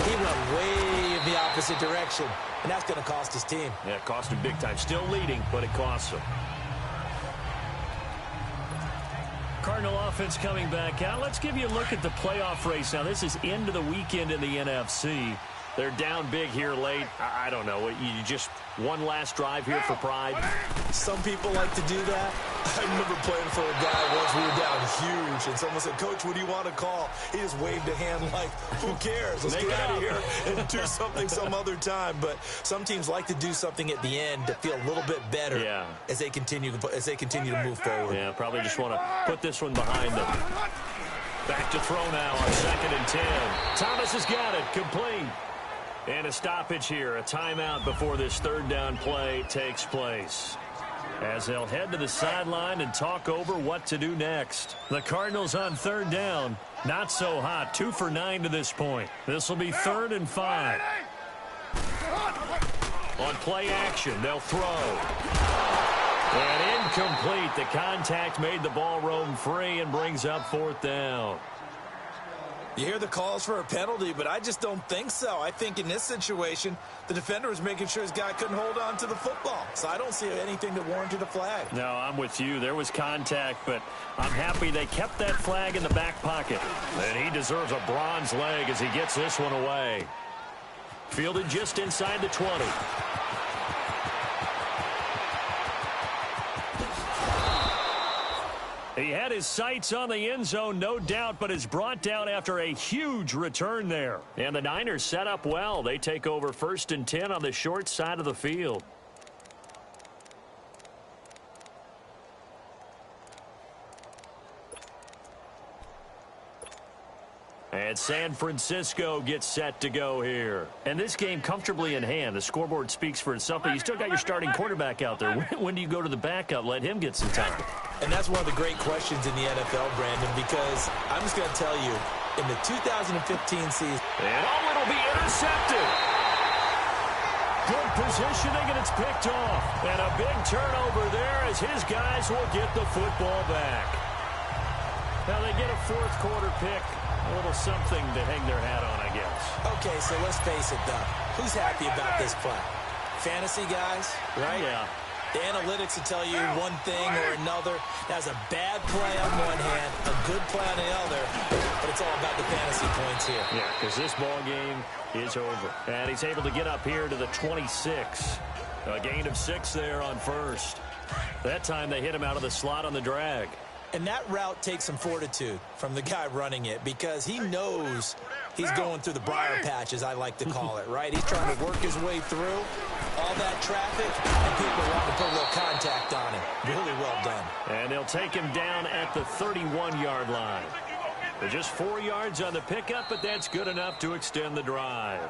He went way in the opposite direction, and that's going to cost his team. Yeah, it cost him big time. Still leading, but it costs him. Cardinal offense coming back out. Let's give you a look at the playoff race. Now, this is into the weekend in the NFC. They're down big here late. I don't know. You just one last drive here for pride. Some people like to do that. I remember playing for a guy once. We were down huge, and someone said, "Coach, what do you want to call?" He just waved a hand like, "Who cares? Let's get out of here and do something some other time." But some teams like to do something at the end to feel a little bit better as they continue to move forward. Yeah, probably just want to put this one behind them. Back to throw now on 2nd and 10. Thomas has got it. Complete. And a stoppage here, a timeout before this third down play takes place. As they'll head to the sideline and talk over what to do next. The Cardinals on third down, not so hot. 2 for 9 to this point. This will be 3rd and 5. On play action, they'll throw. And incomplete. The contact made the ball roam free and brings up 4th down. You hear the calls for a penalty, but I just don't think so. I think in this situation, the defender was making sure his guy couldn't hold on to the football. So I don't see anything that warranted a flag. No, I'm with you. There was contact, but I'm happy they kept that flag in the back pocket. And he deserves a bronze leg as he gets this one away. Fielded just inside the 20. He had his sights on the end zone, no doubt, but is brought down after a huge return there. And the Niners set up well. They take over 1st and 10 on the short side of the field. And San Francisco gets set to go here. And this game comfortably in hand. The scoreboard speaks for itself, but you still got your starting quarterback out there. When do you go to the backup? Let him get some time. And that's one of the great questions in the NFL, Brandon, because I'm just going to tell you, in the 2015 season. And it'll be intercepted. Good positioning, and it's picked off. And a big turnover there as his guys will get the football back. Now they get a 4th quarter pick. A little something to hang their hat on, I guess. Okay, so let's face it, though. Who's happy about this play? Fantasy guys, right? Yeah. The analytics will tell you one thing or another. That's a bad play on one hand, a good play on the other, but it's all about the fantasy points here. Yeah, because this ball game is over. And he's able to get up here to the 26. A gain of 6 there on 1st. That time they hit him out of the slot on the drag. And that route takes some fortitude from the guy running it because he knows he's going through the briar patch, as I like to call it, right? He's trying to work his way through all that traffic, and people want to put a little contact on him. Really well done. And they'll take him down at the 31-yard line. They're just 4 yards on the pickup, but that's good enough to extend the drive.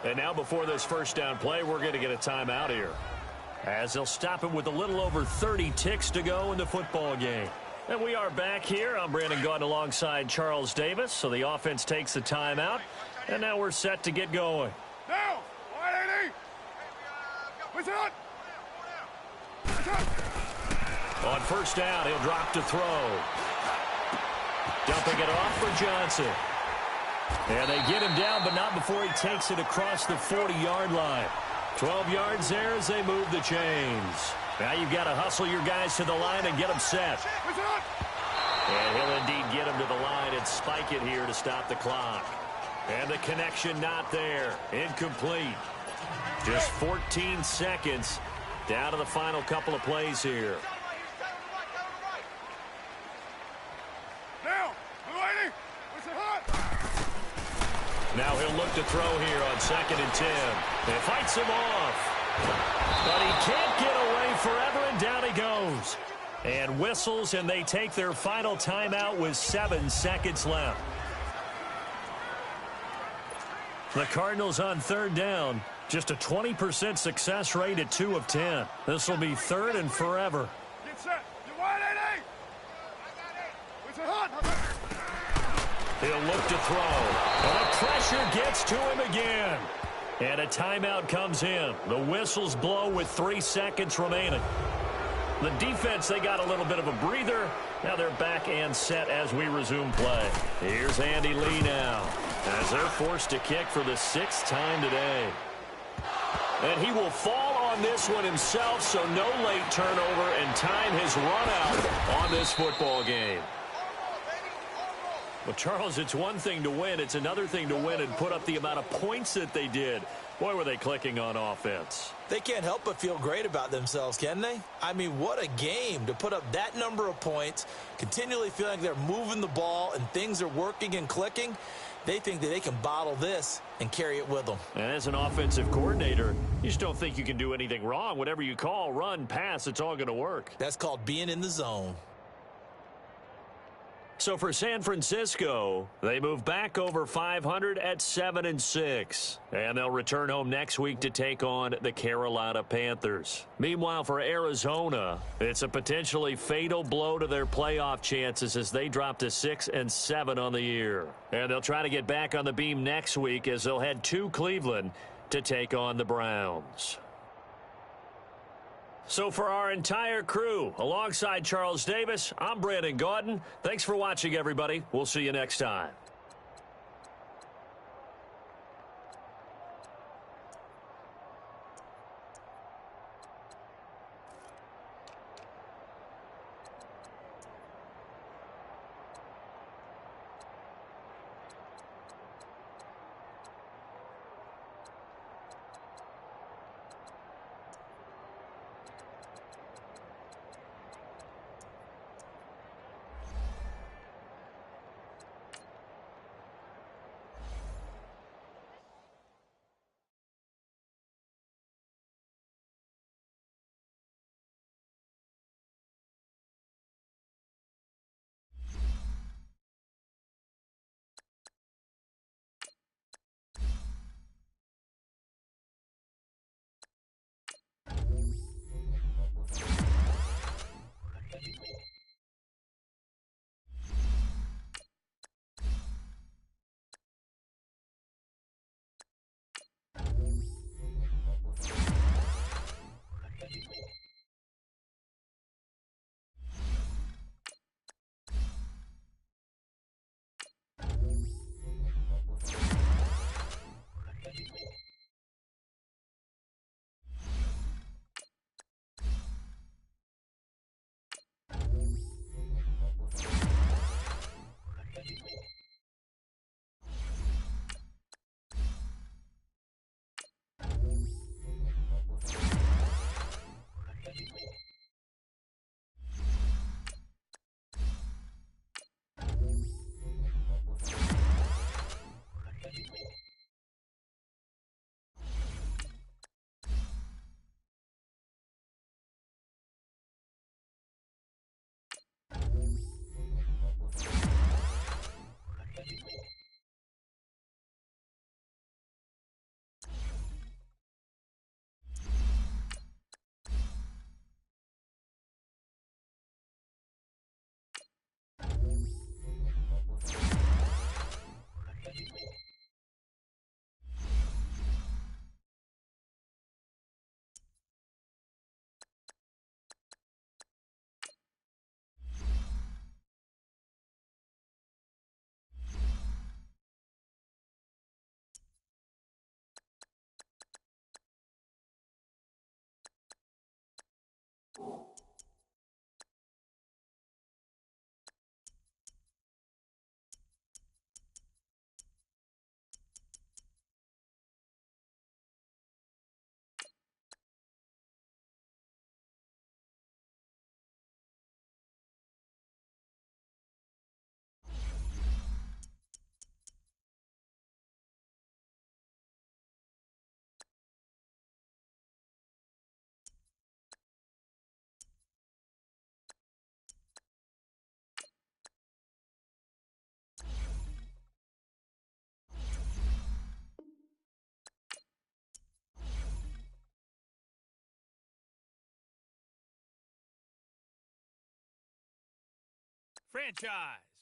And now before this first down play, we're going to get a timeout here, as they'll stop him with a little over 30 ticks to go in the football game. And we are back here. I'm Brandon Gaudin alongside Charles Davis. So the offense takes the timeout. And now we're set to get going. Now, 180. What's up? On 1st down, he'll drop to throw. Dumping it off for Johnson. And they get him down, but not before he takes it across the 40-yard line. 12 yards there as they move the chains. Now you've got to hustle your guys to the line and get them set. And he'll indeed get them to the line and spike it here to stop the clock. And the connection not there. Incomplete. Just 14 seconds down to the final couple of plays here. Now, lady, what's it hot? Now he'll look to throw here on 2nd and 10. It fights him off. But he can't get away forever, and down he goes. And whistles, and they take their final timeout with 7 seconds left. The Cardinals on 3rd down. Just a 20% success rate at 2 of 10. This will be 3rd and forever. Get set. You wide, lady? What's it hot? He'll look to throw. And the pressure gets to him again. And a timeout comes in. The whistles blow with 3 seconds remaining. The defense, they got a little bit of a breather. Now they're back and set as we resume play. Here's Andy Lee now, as they're forced to kick for the 6th time today. And he will fall on this one himself, so no late turnover, and time has run out on this football game. Well, Charles, it's one thing to win. It's another thing to win and put up the amount of points that they did. Boy, were they clicking on offense. They can't help but feel great about themselves, can they? I mean, what a game to put up that number of points, continually feeling like they're moving the ball and things are working and clicking. They think that they can bottle this and carry it with them. And as an offensive coordinator, you just don't think you can do anything wrong. Whatever you call, run, pass, it's all going to work. That's called being in the zone. So for San Francisco, they move back over 500 at 7-6. And they'll return home next week to take on the Carolina Panthers. Meanwhile, for Arizona, it's a potentially fatal blow to their playoff chances as they drop to 6-7 on the year. And they'll try to get back on the beam next week as they'll head to Cleveland to take on the Browns. So for our entire crew, alongside Charles Davis, I'm Brandon Gaudin. Thanks for watching, everybody. We'll see you next time. Franchise.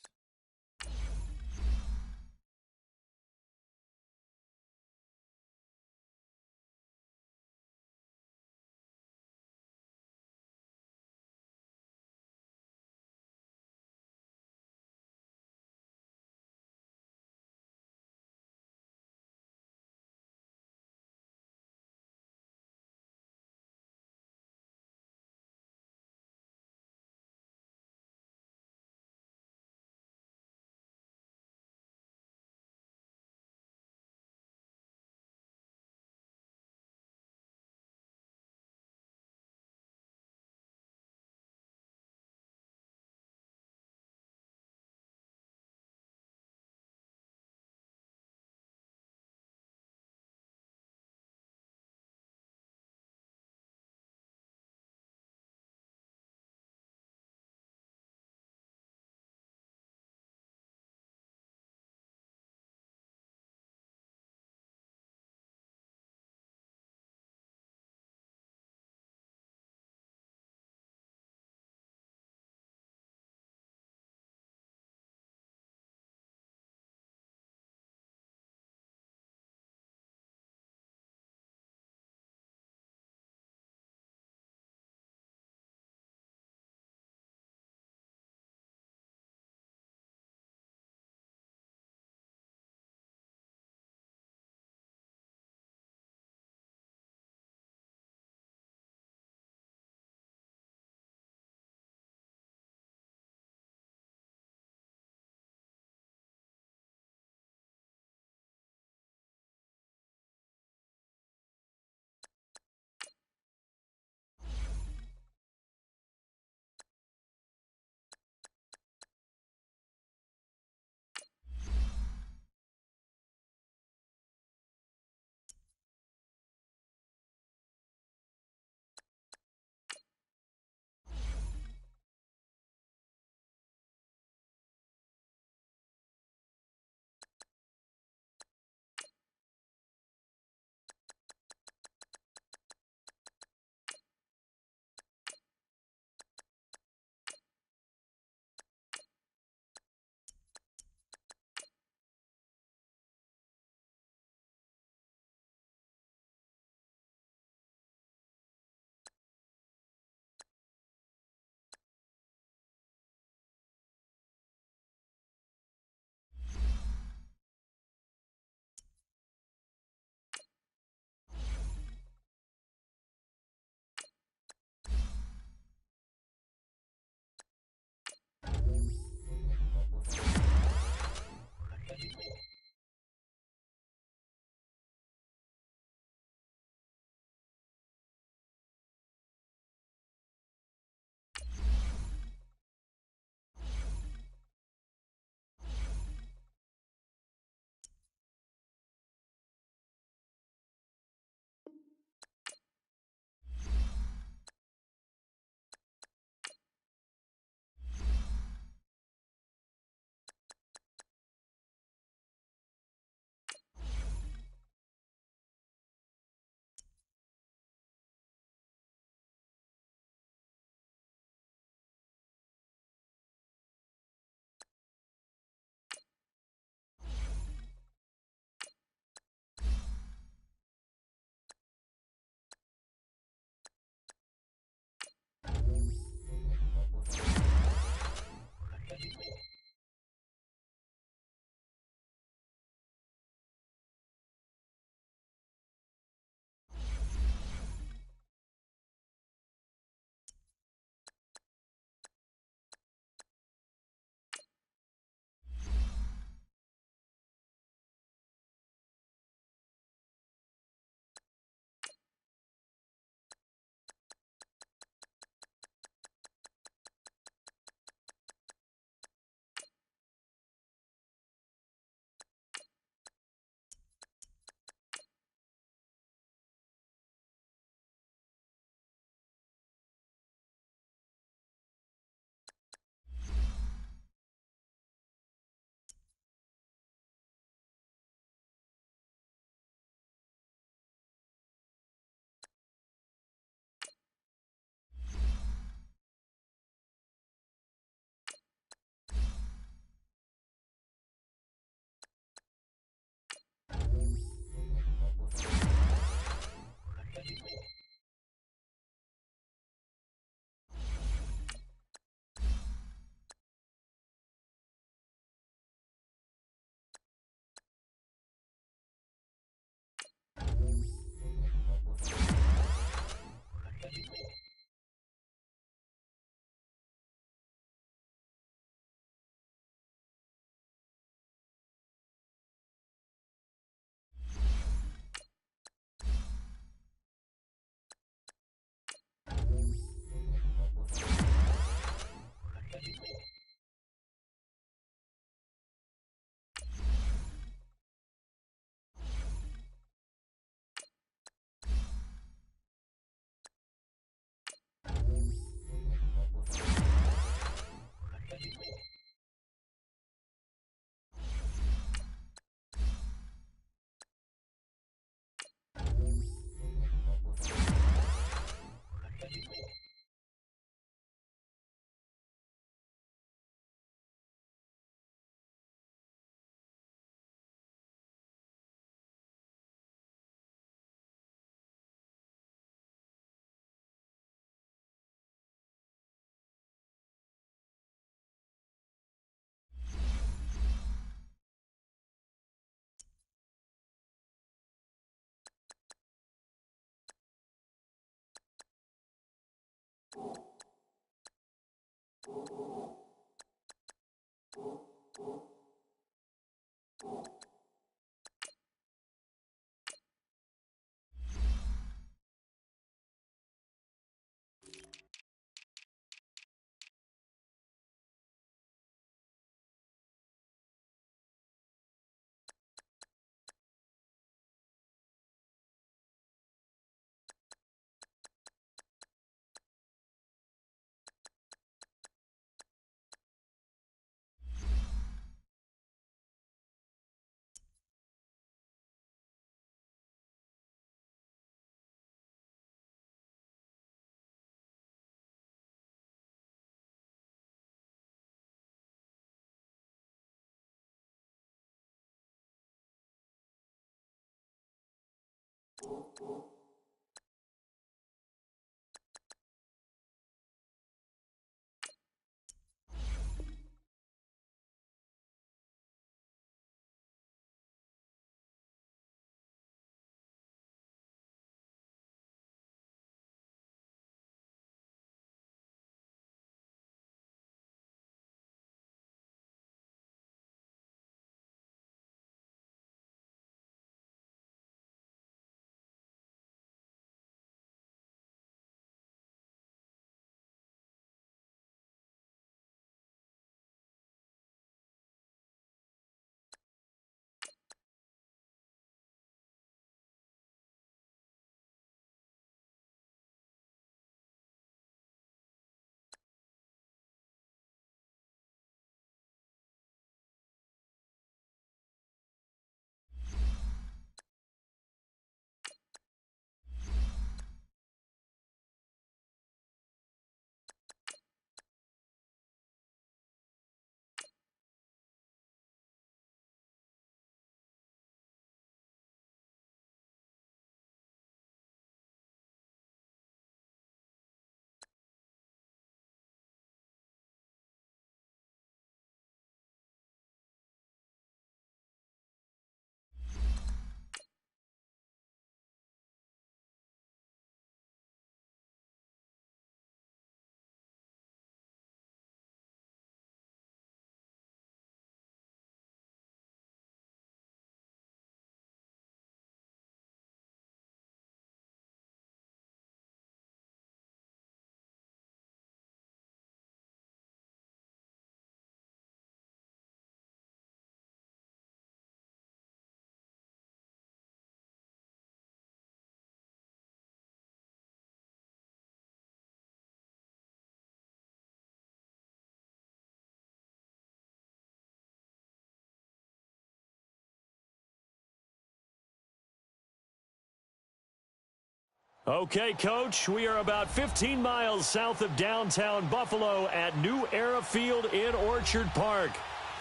Okay, Coach, we are about 15 miles south of downtown Buffalo at New Era Field in Orchard Park.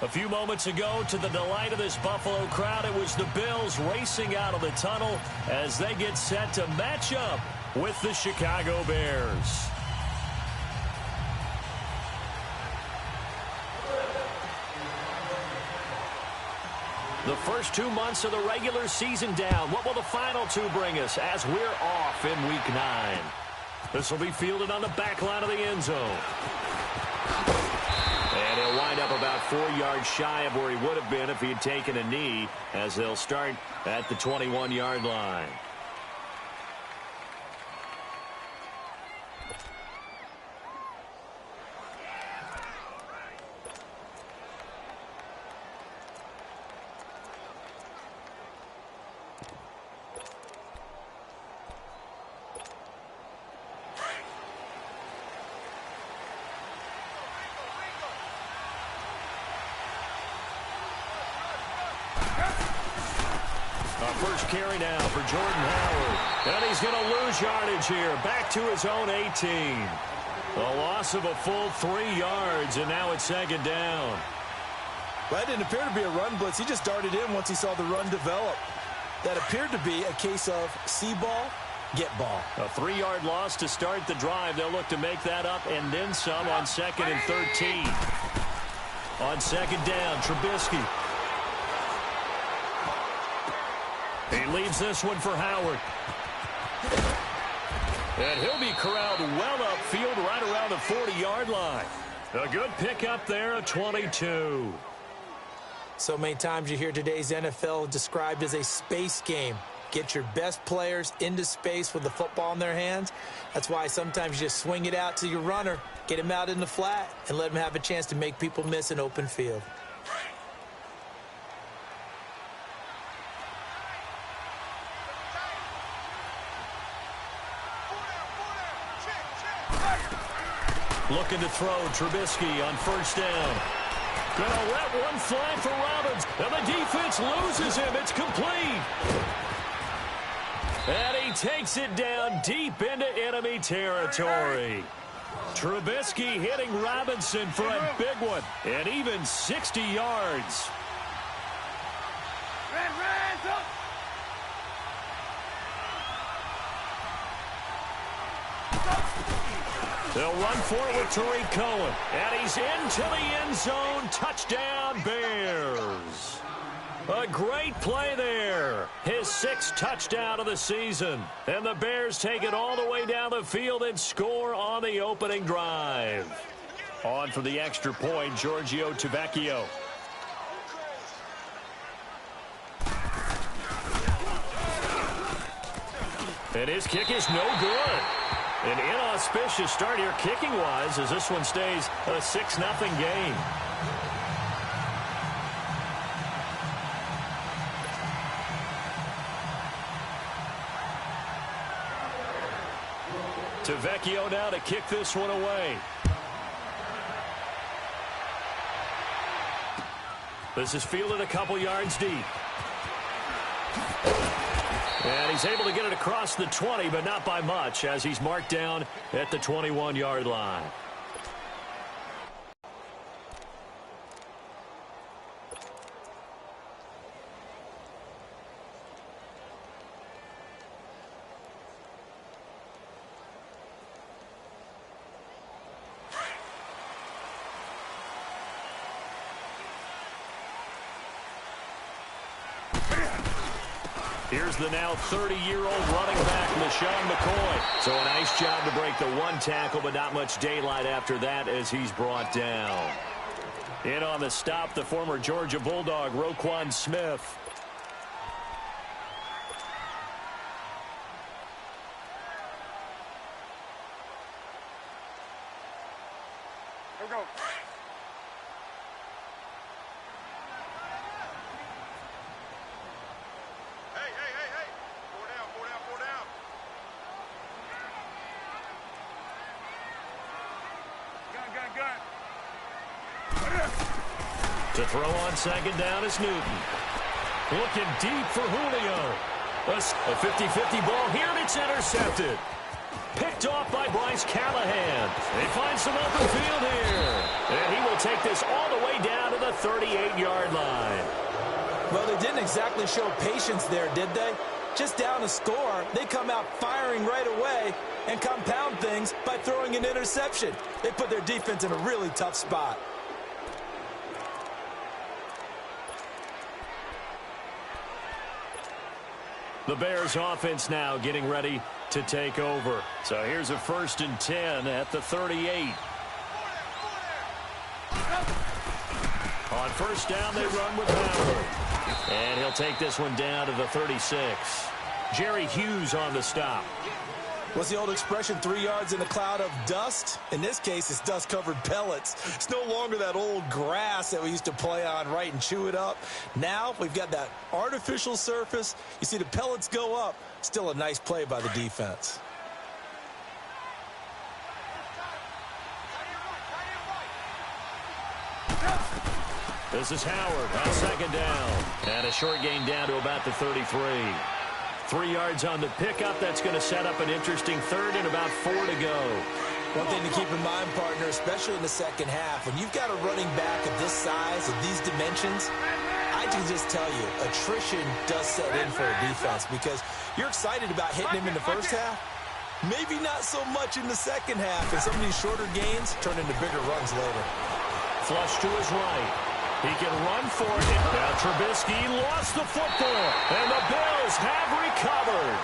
A few moments ago, to the delight of this Buffalo crowd, it was the Bills racing out of the tunnel as they get set to match up with the Chicago Bears. The first 2 months of the regular season down. What will the final two bring us as we're off in Week 9? This will be fielded on the back line of the end zone. And he'll wind up about 4 yards shy of where he would have been if he had taken a knee, as they'll start at the 21-yard line. First carry now for Jordan Howard. And he's going to lose yardage here. Back to his own 18. A loss of a full 3 yards, and now it's second down. Well, that didn't appear to be a run blitz. He just darted in once he saw the run develop. That appeared to be a case of see ball, get ball. A 3-yard loss to start the drive. They'll look to make that up and then some on 2nd and 13. On second down, Trubisky. He leaves this one for Howard. And he'll be corralled well upfield right around the 40-yard line. A good pickup there, a 22. So many times you hear today's NFL described as a space game. Get your best players into space with the football in their hands. That's why sometimes you just swing it out to your runner, get him out in the flat, and let him have a chance to make people miss an open field. Looking to throw, Trubisky on first down. Gonna let one fly for Robbins, and the defense loses him. It's complete. And he takes it down deep into enemy territory. Trubisky hitting Robinson for a big one, and even 60 yards. They'll run for it with Tariq Cohen. And he's into the end zone. Touchdown, Bears. A great play there. His 6th touchdown of the season. And the Bears take it all the way down the field and score on the opening drive. On for the extra point, Giorgio Tavecchio. And his kick is no good. An inauspicious start here kicking-wise as this one stays a 6-0 game. Tavecchio now to kick this one away. This is fielded a couple yards deep. And he's able to get it across the 20, but not by much, as he's marked down at the 21-yard line. Here's the now 30-year-old running back, LaShawn McCoy. So a nice job to break the one tackle, but not much daylight after that as he's brought down. In on the stop, the former Georgia Bulldog, Roquan Smith. Here we go. To throw on second down is Newton. Looking deep for Julio. A 50-50 ball here, and it's intercepted. Picked off by Bryce Callahan. They find some open field here. And he will take this all the way down to the 38-yard line. Well, they didn't exactly show patience there, did they? Just down a score, they come out firing right away and compound things by throwing an interception. They put their defense in a really tough spot. The Bears offense now getting ready to take over. So here's a 1st and 10 at the 38. On first down, they run with Howard. And he'll take this one down to the 36. Jerry Hughes on the stop. What's the old expression, 3 yards in a cloud of dust? In this case, it's dust-covered pellets. It's no longer that old grass that we used to play on, right, and chew it up. Now we've got that artificial surface. You see the pellets go up. Still a nice play by the defense. This is Howard on second down. And a short gain down to about the 33. 3 yards on the pickup. That's going to set up an interesting third and about 4 to go. One thing to keep in mind, partner, especially in the second half, when you've got a running back of this size, of these dimensions, I can just tell you, attrition does set in for a defense because you're excited about hitting him in the first half. Maybe not so much in the second half, and some of these shorter gains turn into bigger runs later. Flush to his right. He can run for it. Now Trubisky lost the football, and the Bills have recovered.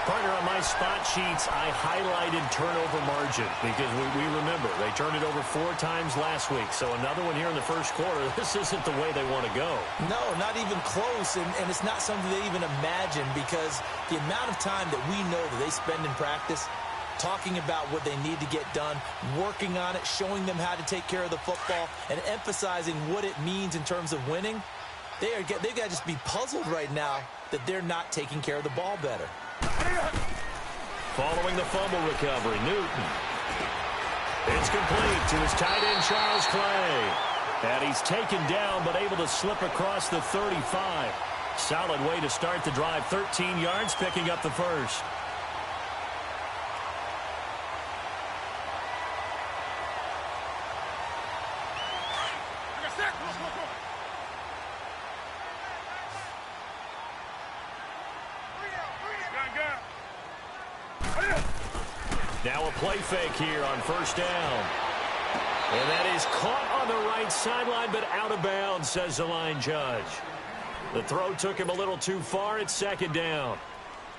Partner, on my spot sheets, I highlighted turnover margin because we remember they turned it over 4 times last week. So another one here in the first quarter. This isn't the way they want to go. No, not even close, and it's not something they even imagine because the amount of time that we know that they spend in practice talking about what they need to get done, working on it, showing them how to take care of the football, and emphasizing what it means in terms of winning, they've got to just be puzzled right now that they're not taking care of the ball better. Following the fumble recovery, Newton. It's complete to his tight end, Charles Clay. And he's taken down but able to slip across the 35. Solid way to start the drive. 13 yards, picking up the first. Now a play fake here on first down. And that is caught on the right sideline, but out of bounds, says the line judge. The throw took him a little too far. It's second down.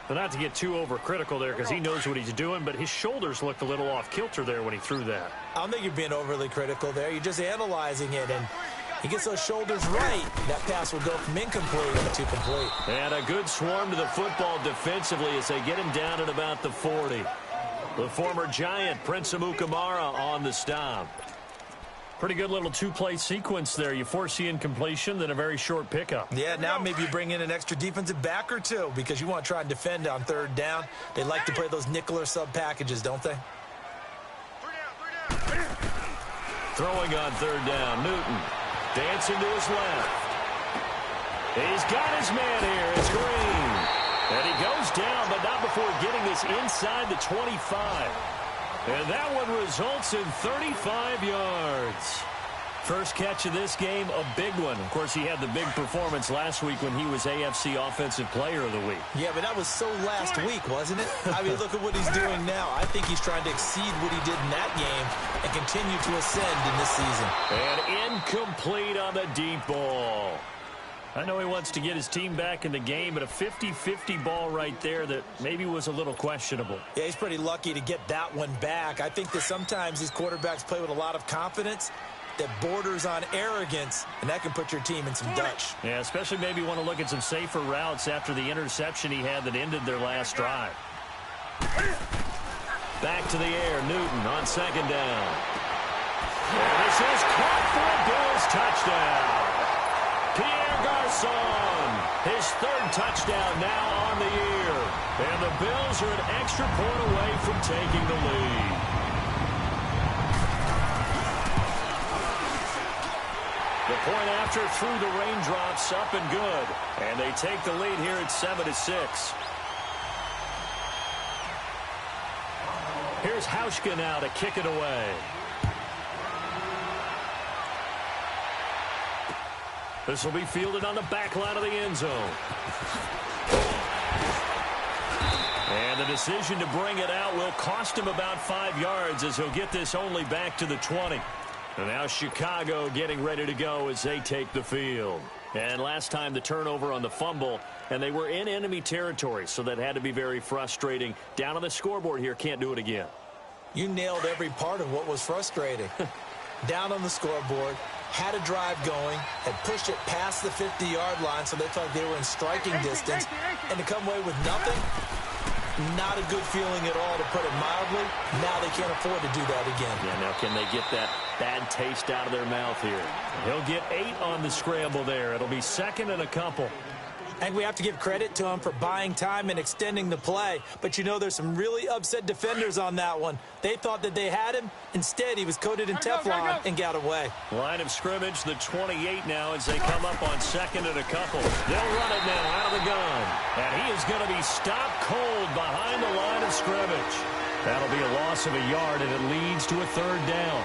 But not to get too overcritical there because he knows what he's doing, but his shoulders looked a little off kilter there when he threw that. I don't think you're being overly critical there. You're just analyzing it, and he gets those shoulders right. That pass will go from incomplete to complete. And a good swarm to the football defensively as they get him down at about the 40. The former Giant, Prince Amukamara, on the stop. Pretty good little two-play sequence there. You force the incompletion, then a very short pickup. Yeah, now maybe you bring in an extra defensive back or two because you want to try and defend on third down. They like to play those nickel or sub packages, don't they? Throwing on third down, Newton. Dancing to his left. He's got his man here. It's Green. And he goes down, but not before getting this inside the 25. And that one results in 35 yards. First catch of this game, a big one. Of course, he had the big performance last week when he was AFC Offensive Player of the Week. Yeah, but that was so last week, wasn't it? I mean, look at what he's doing now. I think he's trying to exceed what he did in that game and continue to ascend in this season. And incomplete on the deep ball. I know he wants to get his team back in the game, but a 50-50 ball right there that maybe was a little questionable. Yeah, he's pretty lucky to get that one back. I think that sometimes these quarterbacks play with a lot of confidence that borders on arrogance, and that can put your team in some Dutch. Yeah, especially maybe want to look at some safer routes after the interception he had that ended their last drive. Back to the air, Newton on second down. And this is caught for a Bills touchdown. Pierre Garçon, his third touchdown now on the year. And the Bills are an extra point away from taking the lead. The point after through the raindrops, up and good. And they take the lead here at 7-6. Here's Hauschka now to kick it away. This will be fielded on the back line of the end zone. And the decision to bring it out will cost him about 5 yards as he'll get this only back to the 20. And now Chicago getting ready to go as they take the field. And last time the turnover on the fumble, and they were in enemy territory, so that had to be very frustrating. Down on the scoreboard here, can't do it again. You nailed every part of what was frustrating. Down on the scoreboard, had a drive going, had pushed it past the 50-yard line so they felt like they were in striking distance, and to come away with nothing, not a good feeling at all, to put it mildly. Now they can't afford to do that again. Yeah, now can they get that bad taste out of their mouth here? He'll get 8 on the scramble there. It'll be second and a couple. I think we have to give credit to him for buying time and extending the play. But, you know, there's some really upset defenders on that one. They thought that they had him. Instead, he was coated in Teflon and got away. Line of scrimmage, the 28 now as they come up on second and a couple. They'll run it now out of the gun. And he is going to be stopped cold behind the line of scrimmage. That'll be a loss of a yard, and it leads to a third down.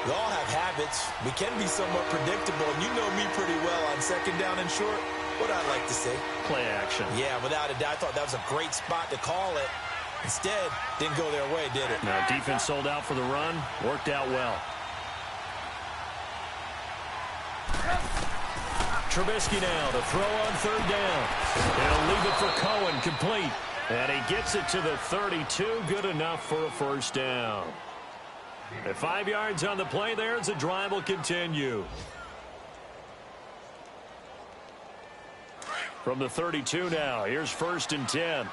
We all have habits. We can be somewhat predictable, and you know me pretty well on second down and short. What I'd like to see. Play action. Yeah, without a doubt. I thought that was a great spot to call it. Instead, didn't go their way, did it? Now, defense sold out for the run. Worked out well. Trubisky now to throw on third down. He'll leave it for Cohen, complete. And he gets it to the 32. Good enough for a first down. At 5 yards on the play there as the drive will continue. From the 32 now, here's 1st and 10.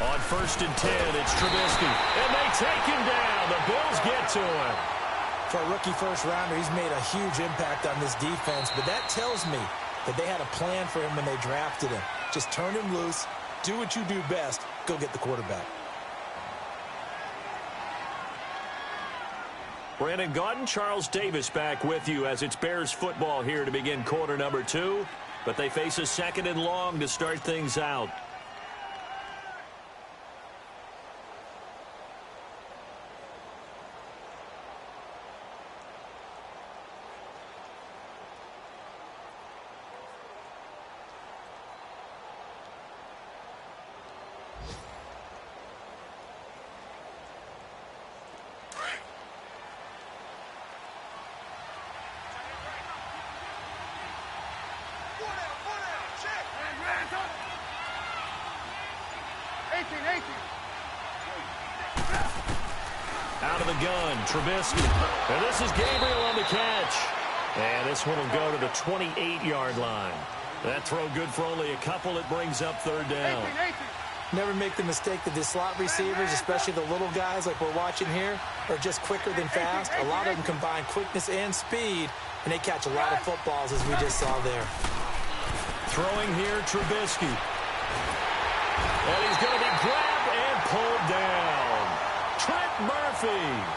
On 1st and 10, it's Trubisky. And they take him down. The Bills get to him. For a rookie first-rounder, he's made a huge impact on this defense, but that tells me that they had a plan for him when they drafted him. Just turn him loose, do what you do best, go get the quarterback. Brandon Gaudin, Charles Davis back with you as it's Bears football here to begin quarter number 2, but they face a 2nd and long to start things out. Out of the gun, Trubisky. And this is Gabriel on the catch. And this one will go to the 28-yard line. That throw good for only a couple. It brings up 3rd down. Never make the mistake that the slot receivers, especially the little guys like we're watching here, are just quicker than fast. A lot of them combine quickness and speed, and they catch a lot of footballs, as we just saw there. Throwing here, Trubisky. And he's going to be grabbed and pulled down. Trent Murphy.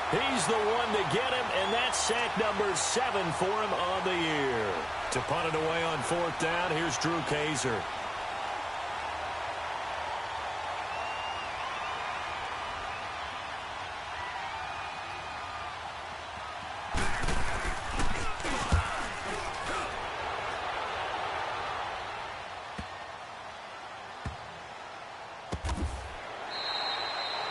He's the one to get him, and that's sack number 7 for him on the year. To punt it away on 4th down, here's Drew Kaiser.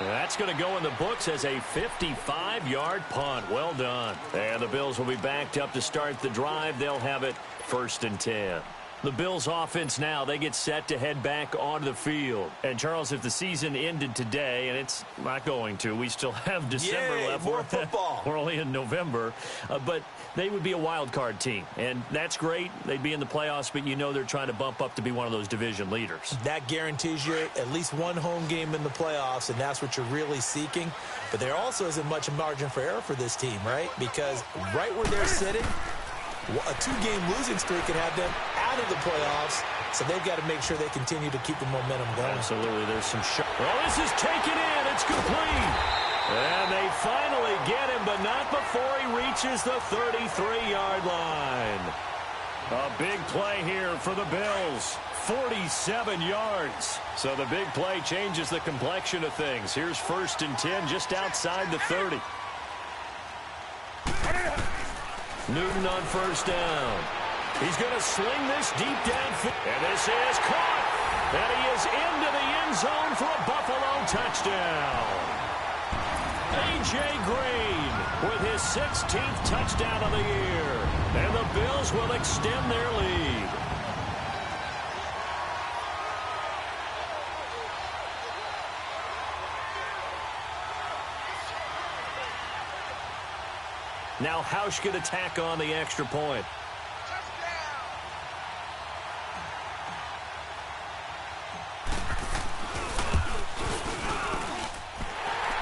That's going to go in the books as a 55-yard punt. Well done. And the Bills will be backed up to start the drive. They'll have it 1st and 10. The Bills offense now, they get set to head back onto the field. And, Charles, if the season ended today, and it's not going to, we still have December left. More football. We're only in November. But they would be a wild card team. And that's great. They'd be in the playoffs, but you know they're trying to bump up to be one of those division leaders. That guarantees you at least one home game in the playoffs, and that's what you're really seeking. But there also isn't much margin for error for this team, right? Because right where they're sitting, a 2-game losing streak could have them out of the playoffs, so they've got to make sure they continue to keep the momentum going. Absolutely. There's some shot. Well, this is taken in. It's complete. And they finally get him, but not before he reaches the 33-yard line. A big play here for the Bills. 47 yards. So the big play changes the complexion of things. Here's 1st and 10 just outside the 30. Newton on 1st down. He's going to sling this deep downfield. And this is caught. And he is into the end zone for a Buffalo touchdown. A.J. Green with his 16th touchdown of the year. And the Bills will extend their lead. Now Hauschka to tack on the extra point.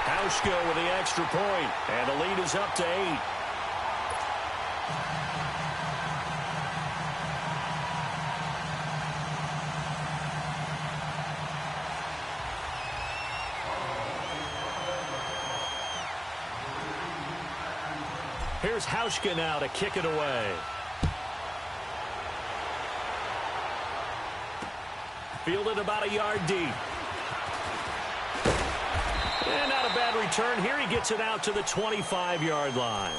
Hauschka with the extra point, and the lead is up to 8. Here's Hauschka now to kick it away. Fielded about a yard deep. And not a bad return. Here he gets it out to the 25-yard line.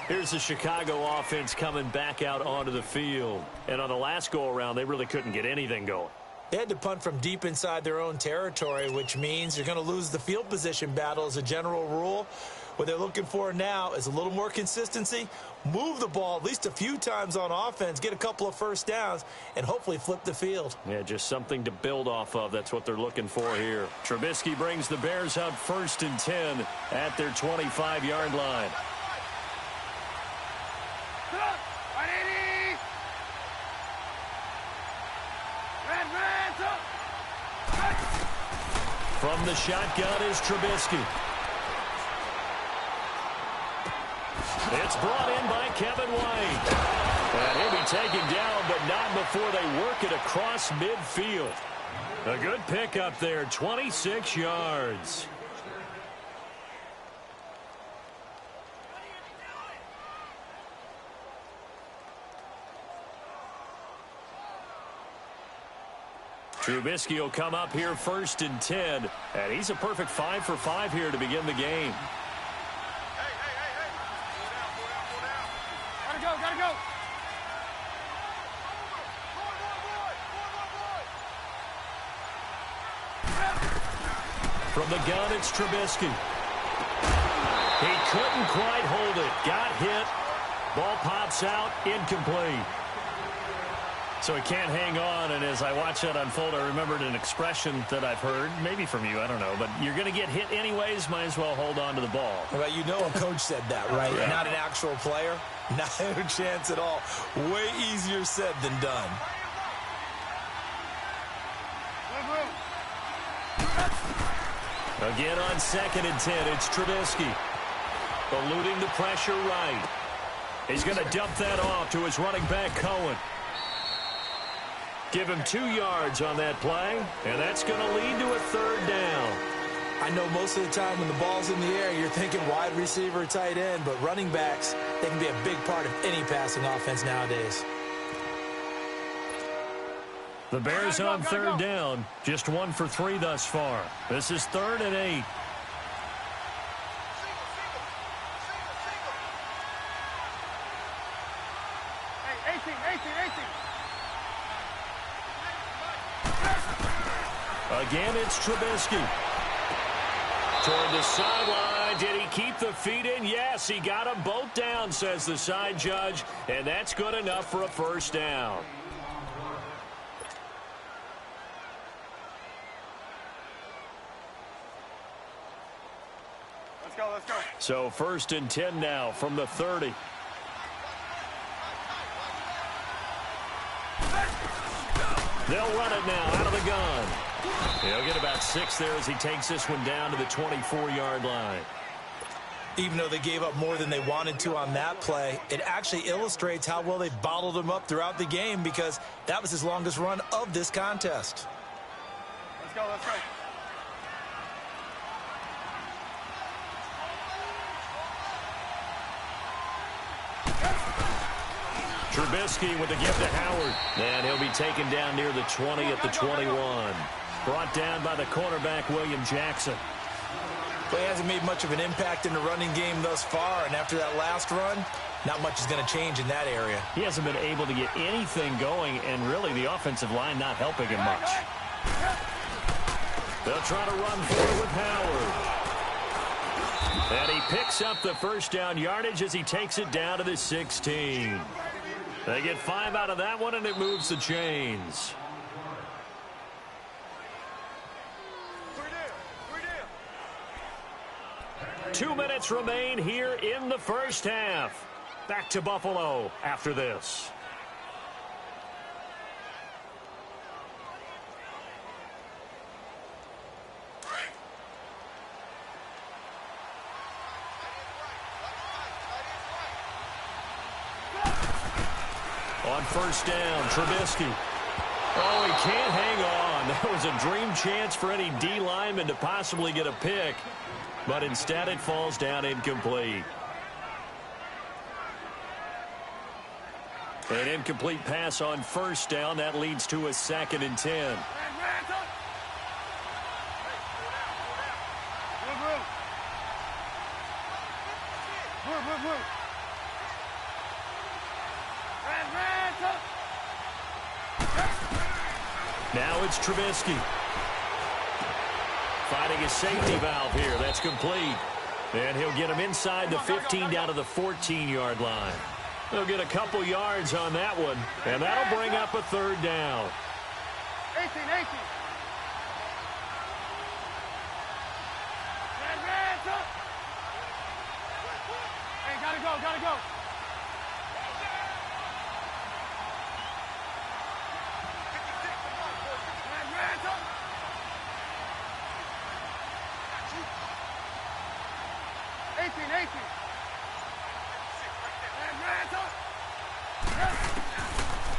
Here's the Chicago offense coming back out onto the field. And on the last go-around, they really couldn't get anything going. They had to punt from deep inside their own territory, which means you're going to lose the field position battle as a general rule. What they're looking for now is a little more consistency, move the ball at least a few times on offense, get a couple of first downs, and hopefully flip the field. Yeah, just something to build off of. That's what they're looking for here. Trubisky brings the Bears out 1st and 10 at their 25-yard line. From the shotgun is Trubisky. It's brought in by Kevin White. And he'll be taken down, but not before they work it across midfield. A good pickup there, 26 yards. Trubisky will come up here 1st and 10, and he's a perfect 5 for 5 here to begin the game. Gotta go. From the gun, it's Trubisky. He couldn't quite hold it. Got hit. Ball pops out, incomplete. So he can't hang on, and as I watch that unfold, I remembered an expression that I've heard, maybe from you, I don't know, but you're going to get hit anyways, might as well hold on to the ball. Well, you know a coach said that, right? Yeah. Not an actual player. Not a chance at all. Way easier said than done. Again on 2nd and 10, it's Trubisky. Eluding the pressure right. He's going to dump that off to his running back, Cohen. Give him 2 yards on that play, and that's going to lead to a 3rd down. I know most of the time when the ball's in the air, you're thinking wide receiver, tight end, but running backs, they can be a big part of any passing offense nowadays. The Bears on 3rd down, just 1 for 3 thus far. This is 3rd and 8. Again, it's Trubisky. Toward the sideline. Did he keep the feet in? Yes, he got them both down, says the side judge, and that's good enough for a 1st down. Let's go. So 1st and 10 now from the 30. They'll run it now out of the gun. He'll get about 6 there as he takes this one down to the 24-yard line. Even though they gave up more than they wanted to on that play, it actually illustrates how well they bottled him up throughout the game because that was his longest run of this contest. Let's go. Trubisky with the give to Howard. And he'll be taken down near the 20 at the 21. Brought down by the cornerback, William Jackson. Well, he hasn't made much of an impact in the running game thus far, and after that last run, not much is going to change in that area. He hasn't been able to get anything going, and really the offensive line not helping him much. They'll try to run forward with Howard. And he picks up the 1st down yardage as he takes it down to the 16. They get 5 out of that one, and it moves the chains. We're 2 minutes remain here in the 1st half. Back to Buffalo after this. On 1st down, Trubisky. Oh, he can't hang on. That was a dream chance for any D lineman to possibly get a pick. But instead it falls down incomplete. An incomplete pass on 1st down. That leads to a 2nd and 10. Now it's Trubisky. Finding a safety valve here. That's complete. And he'll get him inside the 15 down to the 14-yard line. They'll get a couple yards on that one, and that'll bring up a third down. 18. Hey, gotta go.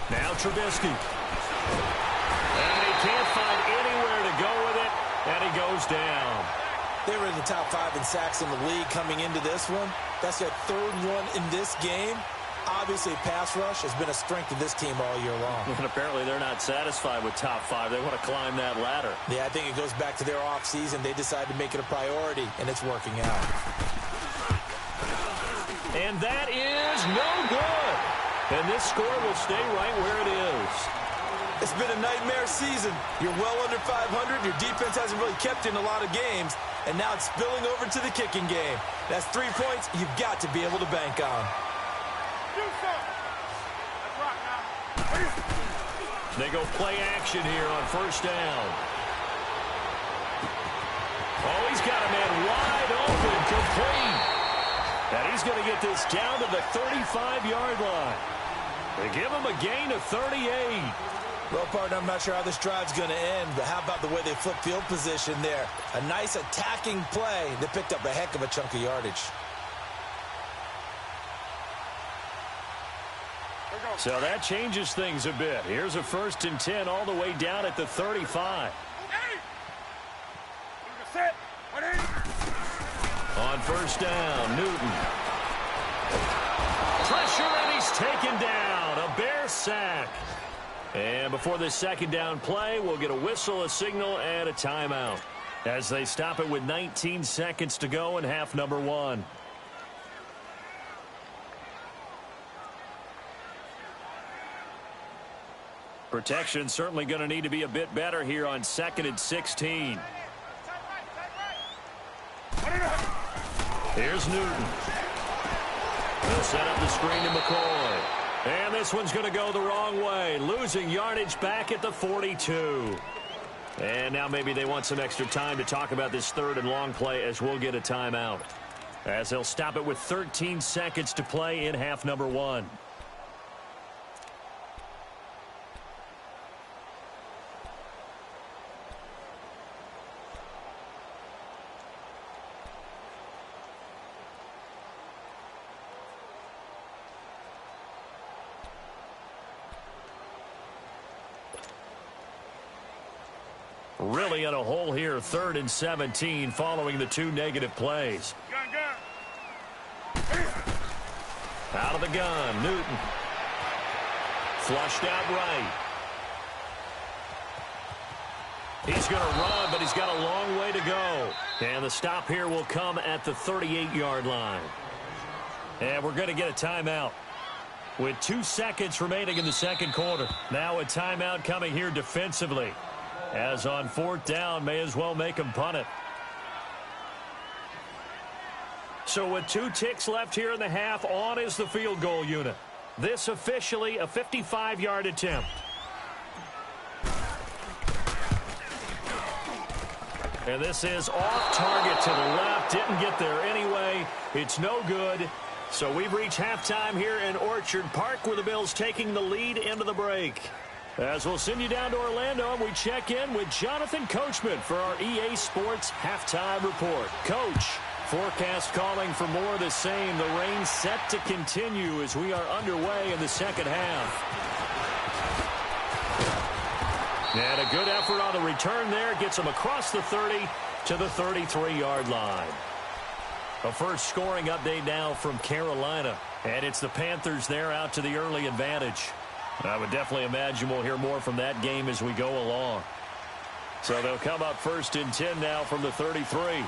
Now Trubisky. And he can't find anywhere to go with it, and he goes down. They were in the top 5 in sacks in the league coming into this one. That's their third one in this game. Obviously, pass rush has been a strength of this team all year long. And apparently they're not satisfied with top 5. They want to climb that ladder. Yeah, I think it goes back to their offseason. They decided to make it a priority, and it's working out. And that is no good. And this score will stay right where it is. It's been a nightmare season. You're well under 500. Your defense hasn't really kept you in a lot of games. And now it's spilling over to the kicking game. That's 3 points you've got to be able to bank on. They go play action here on first down. Oh, he's got a man wide open, complete. And he's going to get this down to the 35-yard line. They give him a gain of 38. Well, partner, I'm not sure how this drive's going to end, but how about the way they flip field position there? A nice attacking play that picked up a heck of a chunk of yardage. So that changes things a bit. Here's a 1st and 10 all the way down at the 35. On first down, Newton. Pressure, and he's taken down. A Bear sack. And before this second down play, we'll get a whistle, a signal, and a timeout as they stop it with 19 seconds to go in half number 1. Protection certainly going to need to be a bit better here on 2nd and 16. Here's Newton. They'll set up the screen to McCoy. And this one's going to go the wrong way, losing yardage back at the 42. And now maybe they want some extra time to talk about this 3rd and long play as we'll get a timeout. As they'll stop it with 13 seconds to play in half number 1. Really in a hole here, 3rd and 17 following the 2 negative plays. Out of the gun, Newton. Flushed out right. He's going to run, but he's got a long way to go. And the stop here will come at the 38-yard line. And we're going to get a timeout with 2 seconds remaining in the second quarter. Now a timeout coming here defensively. As on 4th down, may as well make him punt it. So with 2 ticks left here in the half, on is the field goal unit. This officially a 55-yard attempt. And this is off target to the left. Didn't get there anyway. It's no good. So we've reached halftime here in Orchard Park, where the Bills taking the lead into the break. As we'll send you down to Orlando, and we check in with Jonathan Coachman for our EA Sports Halftime Report. Coach, forecast calling for more of the same. The rain set to continue as we are underway in the second half. And a good effort on the return there. Gets them across the 30 to the 33-yard line. A first scoring update now from Carolina. And it's the Panthers there out to the early advantage. I would definitely imagine we'll hear more from that game as we go along. So they'll come up 1st and 10 now from the 33.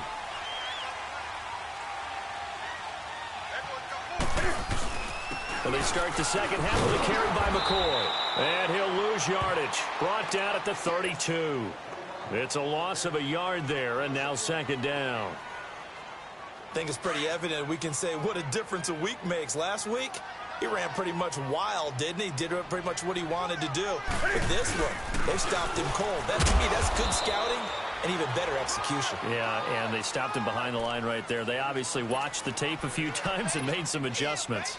And they start the second half with a carry by McCoy. And he'll lose yardage. Brought down at the 32. It's a loss of a yard there, and now 2nd down. I think it's pretty evident. We can say what a difference a week makes. Last week, he ran pretty much wild, didn't he? Did pretty much what he wanted to do. But this one, they stopped him cold. That, to me, that's good scouting and even better execution. Yeah, and they stopped him behind the line right there. They obviously watched the tape a few times and made some adjustments.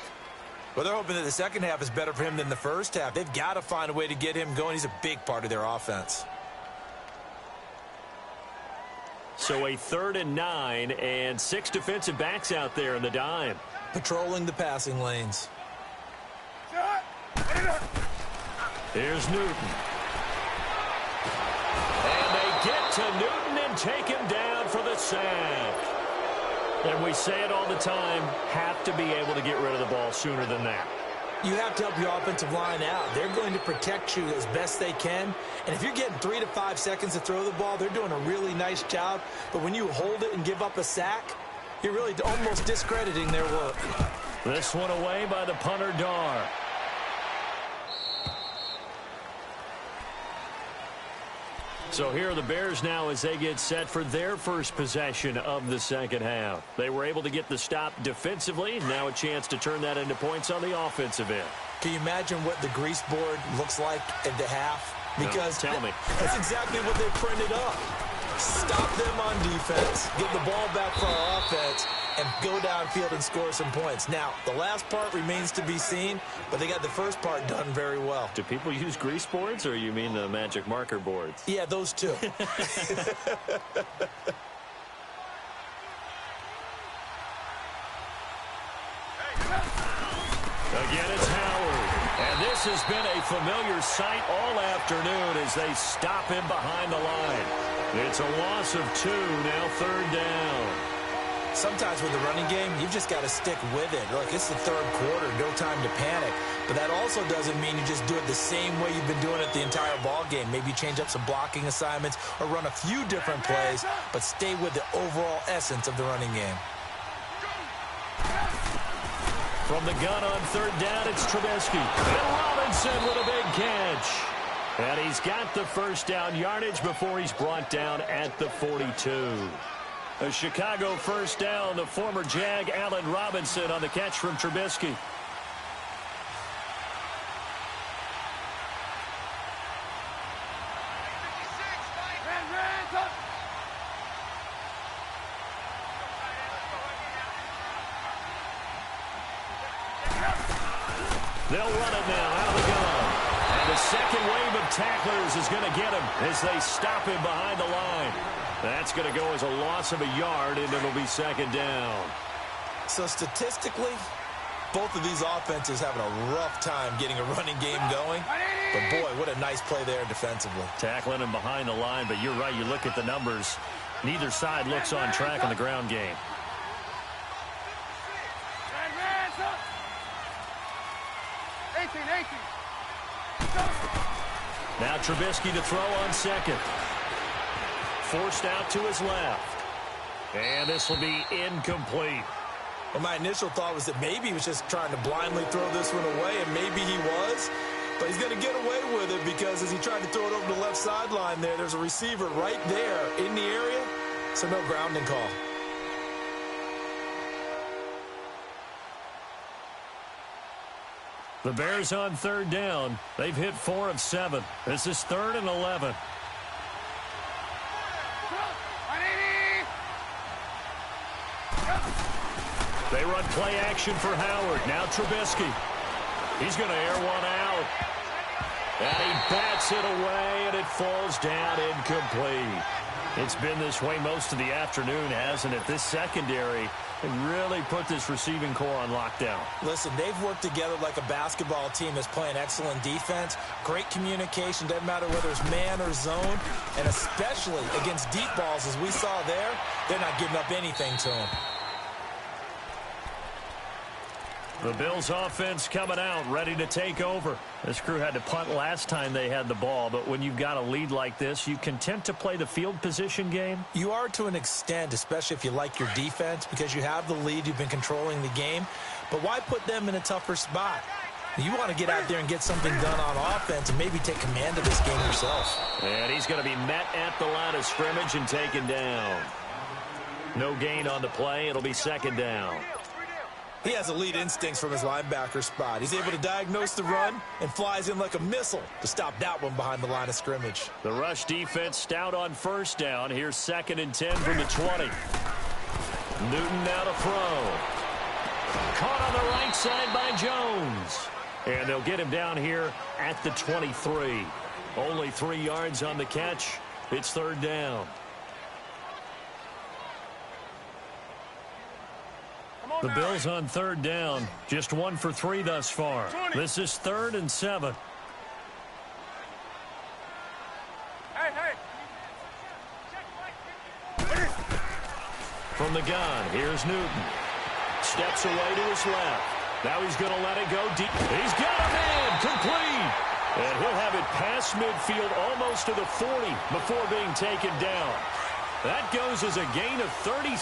Well, they're hoping that the second half is better for him than the first half. They've got to find a way to get him going. He's a big part of their offense. So a 3rd and 9 and 6 defensive backs out there in the dime. Patrolling the passing lanes. Here's Newton. And they get to Newton and take him down for the sack. And we say it all the time, have to be able to get rid of the ball sooner than that. You have to help your offensive line out. They're going to protect you as best they can. And if you're getting 3 to 5 seconds to throw the ball, they're doing a really nice job. But when you hold it and give up a sack, you're really almost discrediting their work. This one away by the punter, Dar. So here are the Bears now as they get set for their first possession of the second half. They were able to get the stop defensively. Now a chance to turn that into points on the offensive end. Can you imagine what the grease board looks like at the half? Because no, tell me. That's exactly what they printed up. Stop them on defense, get the ball back for our offense, and go downfield and score some points. Now, the last part remains to be seen, but they got the first part done very well. Do people use grease boards, or you mean the magic marker boards? Yeah, those two. Again, it's Howard. And this has been a familiar sight all afternoon as they stop him behind the line. It's a loss of 2, now 3rd down. Sometimes with the running game, you've just got to stick with it. Look, it's the 3rd quarter, no time to panic. But that also doesn't mean you just do it the same way you've been doing it the entire ball game. Maybe change up some blocking assignments or run a few different plays, but stay with the overall essence of the running game. From the gun on 3rd down, it's Trubisky. And Robinson with a big catch. And he's got the first down yardage before he's brought down at the 42. A Chicago first down, the former Jag Allen Robinson on the catch from Trubisky. They'll run it now out of the gun. And the second wave of tacklers is going to get him as they stop him behind the line. That's going to go as a loss of a yard, and it'll be 2nd down. So statistically, both of these offenses having a rough time getting a running game going. But, boy, what a nice play there defensively. Tackling him behind the line, but you're right. You look at the numbers. Neither side looks on track in the ground game. Now Trubisky to throw on 2nd. Forced out to his left. And this will be incomplete. Well, my initial thought was that maybe he was just trying to blindly throw this one away, and maybe he was. But he's going to get away with it because as he tried to throw it over the left sideline there's a receiver right there in the area, so no grounding call. The Bears on 3rd down. They've hit 4 of 7. This is 3rd and 11. They run play action for Howard. Now Trubisky. He's going to air one out. And he bats it away, and it falls down incomplete. It's been this way most of the afternoon, hasn't it? This secondary really put this receiving core on lockdown. Listen, they've worked together like a basketball team that's playing excellent defense. Great communication, doesn't matter whether it's man or zone. And especially against deep balls, as we saw there, they're not giving up anything to them. The Bills offense coming out, ready to take over. This crew had to punt last time they had the ball, but when you've got a lead like this, you content to play the field position game? You are to an extent, especially if you like your defense, because you have the lead, you've been controlling the game. But why put them in a tougher spot? You want to get out there and get something done on offense and maybe take command of this game yourself. And he's going to be met at the line of scrimmage and taken down. No gain on the play. It'll be second down. He has elite instincts from his linebacker spot. He's able to diagnose the run and flies in like a missile to stop that one behind the line of scrimmage. The rush defense stout on first down. Here's 2nd and 10 from the 20. Newton now to throw. Caught on the right side by Jones. And they'll get him down here at the 23. Only 3 yards on the catch. It's 3rd down. The Bills on 3rd down. Just 1 for 3 thus far. This is 3rd and 7. Hey. From the gun, here's Newton. Steps away to his left. Now he's going to let it go deep. He's got a man complete. And he'll have it past midfield almost to the 40 before being taken down. That goes as a gain of 36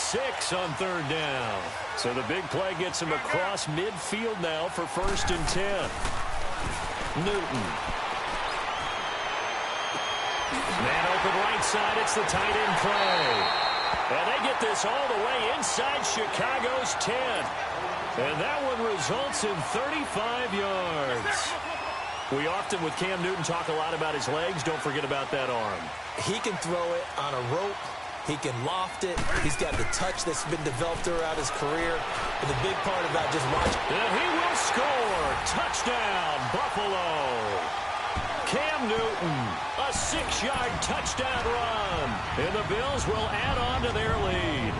on 3rd down. So the big play gets him across midfield now for 1st and 10. Newton. Man open right side. It's the tight end play. And they get this all the way inside Chicago's 10. And that one results in 35 yards. We often, with Cam Newton, talk a lot about his legs. Don't forget about that arm. He can throw it on a rope. He can loft it. He's got the touch that's been developed throughout his career. But the big part about just watching. And he will score. Touchdown, Buffalo. Cam Newton, a 6-yard touchdown run. And the Bills will add on to their lead.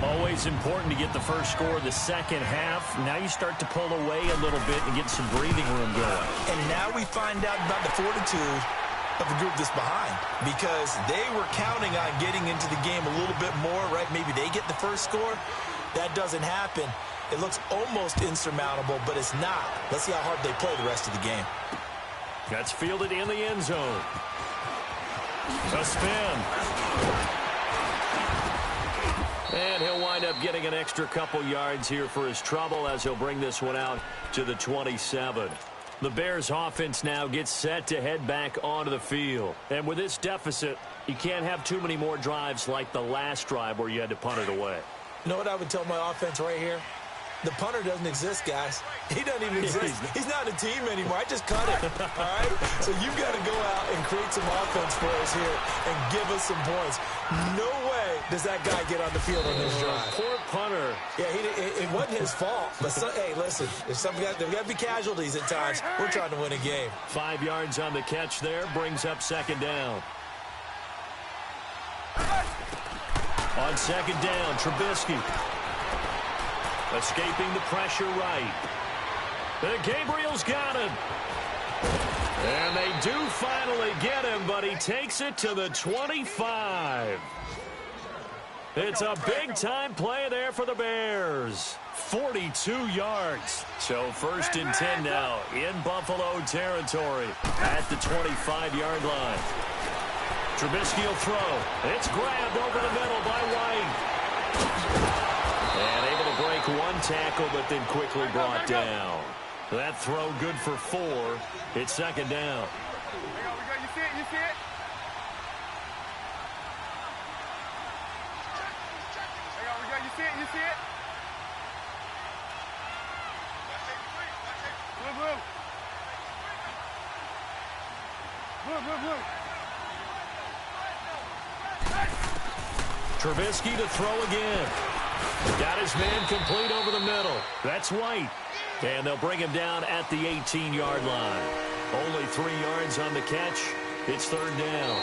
Always important to get the first score of the second half. Now you start to pull away a little bit and get some breathing room going. And now we find out about the fortitude of the group that's behind, because they were counting on getting into the game a little bit more, right? Maybe they get the first score. That doesn't happen. It looks almost insurmountable, but it's not. Let's see how hard they play the rest of the game. That's fielded in the end zone. A spin. And he'll wind up getting an extra couple yards here for his trouble as he'll bring this one out to the 27. The Bears offense now gets set to head back onto the field. And with this deficit, you can't have too many more drives like the last drive where you had to punt it away. You know what I would tell my offense right here? The punter doesn't exist, guys. He doesn't even exist. He's not a team anymore. I just cut it, all right? So you've got to go out and create some offense for us here and give us some points. No way does that guy get on the field on this drive. Poor punter. Yeah, it wasn't his fault. But, hey, listen, there's got to be casualties at times. We're trying to win a game. 5 yards on the catch there brings up 2nd down. On 2nd down, Trubisky. Escaping the pressure right. Gabriel's got him. And they do finally get him, but he takes it to the 25. It's a big-time play there for the Bears. 42 yards. So 1st and 10 now in Buffalo territory at the 25-yard line. Trubisky will throw. It's grabbed over the middle by White. And able to break one tackle, but then quickly brought down. That throw good for 4. It's 2nd down. You see it? You see it? You see it? You see it? Blue. Trubisky to throw again. Got his man complete over the middle. That's White. And they'll bring him down at the 18-yard line. Only 3 yards on the catch. It's 3rd down.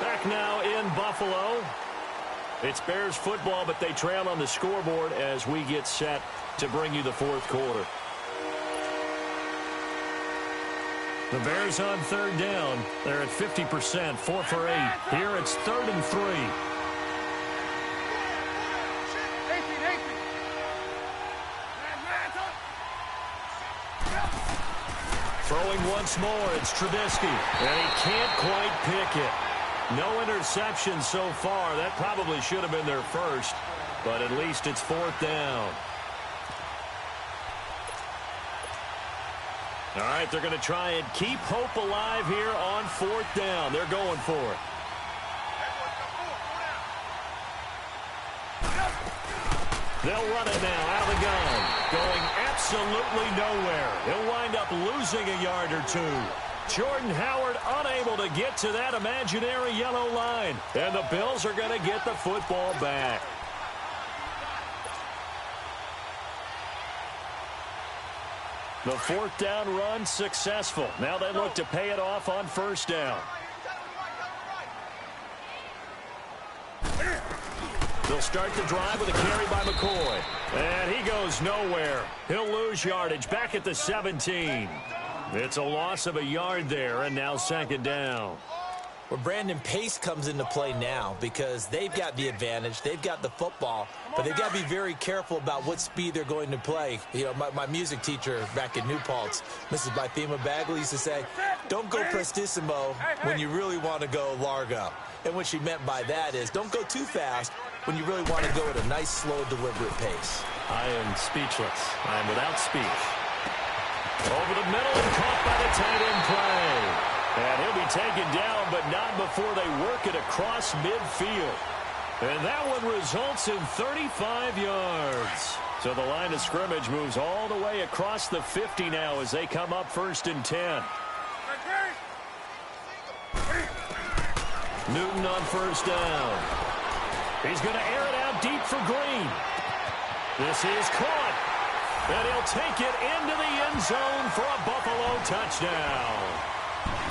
Back now in Buffalo. It's Bears football, but they trail on the scoreboard as we get set to bring you the 4th quarter. The Bears on 3rd down. They're at 50%, 4 for 8. Here it's 3rd and 3. Throwing once more, it's Trubisky. And he can't quite pick it. No interception so far. That probably should have been their first. But at least it's 4th down. All right, they're going to try and keep hope alive here on 4th down. They're going for it. They'll run it now out of the gun. Going absolutely nowhere. He'll wind up losing a yard or two. Jordan Howard unable to get to that imaginary yellow line. And the Bills are going to get the football back. The fourth down run successful. Now they look to pay it off on first down. They'll start the drive with a carry by McCoy. And he goes nowhere. He'll lose yardage back at the 17. It's a loss of a yard there, and now second down. Well, Brandon, pace comes into play now because they've got the advantage. They've got the football, but they've got to be very careful about what speed they're going to play. You know, my music teacher back in New Paltz, Mrs. Bythema Bagley, used to say, don't go prestissimo when you really want to go largo. And what she meant by that is don't go too fast when you really want to go at a nice, slow, deliberate pace. I am speechless. I am without speech. Over the middle and caught by the tight end play. And he'll be taken down, but not before they work it across midfield. And that one results in 35 yards. So the line of scrimmage moves all the way across the 50 now as they come up first and 10. Newton on first down. He's going to air it out deep for Green. This is caught. And he'll take it into the end zone for a Buffalo touchdown.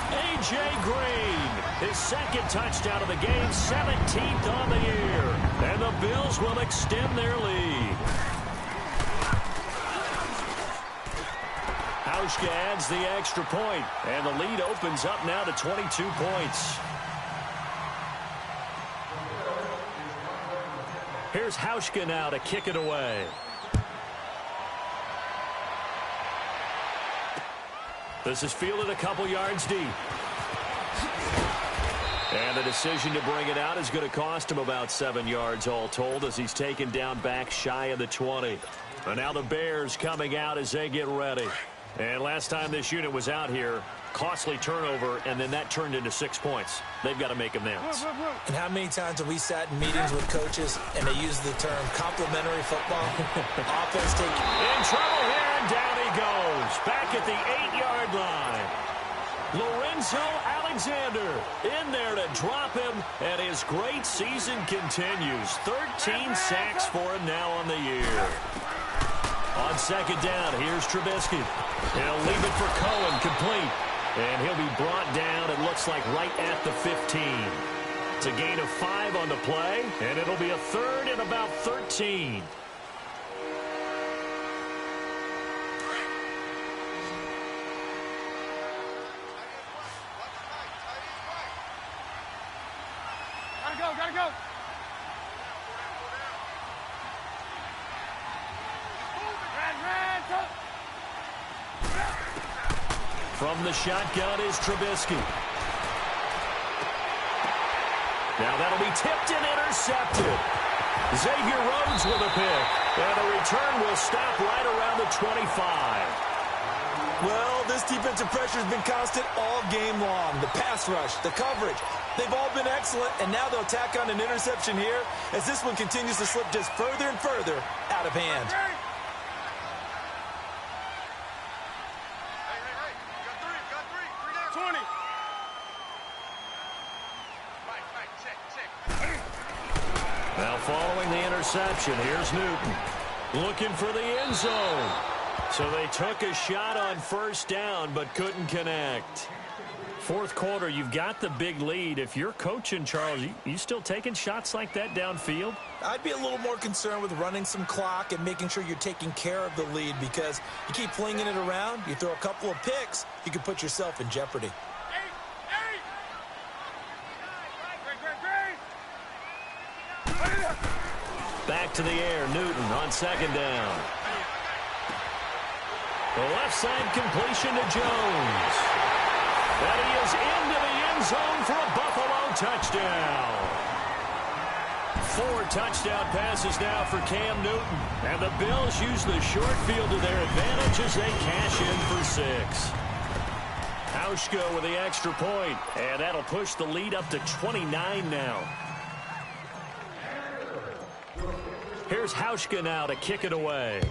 A.J. Green, his second touchdown of the game, 17th on the year. And the Bills will extend their lead. Hauschka adds the extra point, and the lead opens up now to 22 points. Here's Hauschka now to kick it away. This is fielded a couple yards deep. And the decision to bring it out is going to cost him about 7 yards all told as he's taken down back shy of the 20. And now the Bears coming out as they get ready. And last time this unit was out here, costly turnover, and then that turned into 6 points. They've got to make amends. And how many times have we sat in meetings with coaches and they use the term complementary football? Offense taking... In trouble here, and down he goes. Back at the 8-yard line. Lorenzo Alexander in there to drop him, and his great season continues. 13 sacks for him now on the year. On second down, here's Trubisky. He'll leave it for Cohen, complete. And he'll be brought down, it looks like, right at the 15. It's a gain of 5 on the play, and it'll be a third and about 13. Gotta go. From the shotgun is Trubisky. Now that'll be tipped and intercepted. Xavier Rhodes with a pick. And the return will stop right around the 25. Well, this defensive pressure has been constant all game long. The pass rush, the coverage, they've all been excellent, and now they'll tack on an interception here as this one continues to slip just further and further out of hand. Hey, got three down. 20. Check. Now following the interception, here's Newton. Looking for the end zone. So they took a shot on first down but couldn't connect. Fourth quarter, you've got the big lead. If you're coaching, Charles, you still taking shots like that downfield? I'd be a little more concerned with running some clock and making sure you're taking care of the lead because you keep flinging it around, you throw a couple of picks, you can put yourself in jeopardy. Back to the air, Newton on second down. The left side completion to Jones. And he is into the end zone for a Buffalo touchdown. 4 touchdown passes now for Cam Newton. And the Bills use the short field to their advantage as they cash in for 6. Hauschka with the extra point, and that'll push the lead up to 29 now. Here's Hauschka now to kick it away.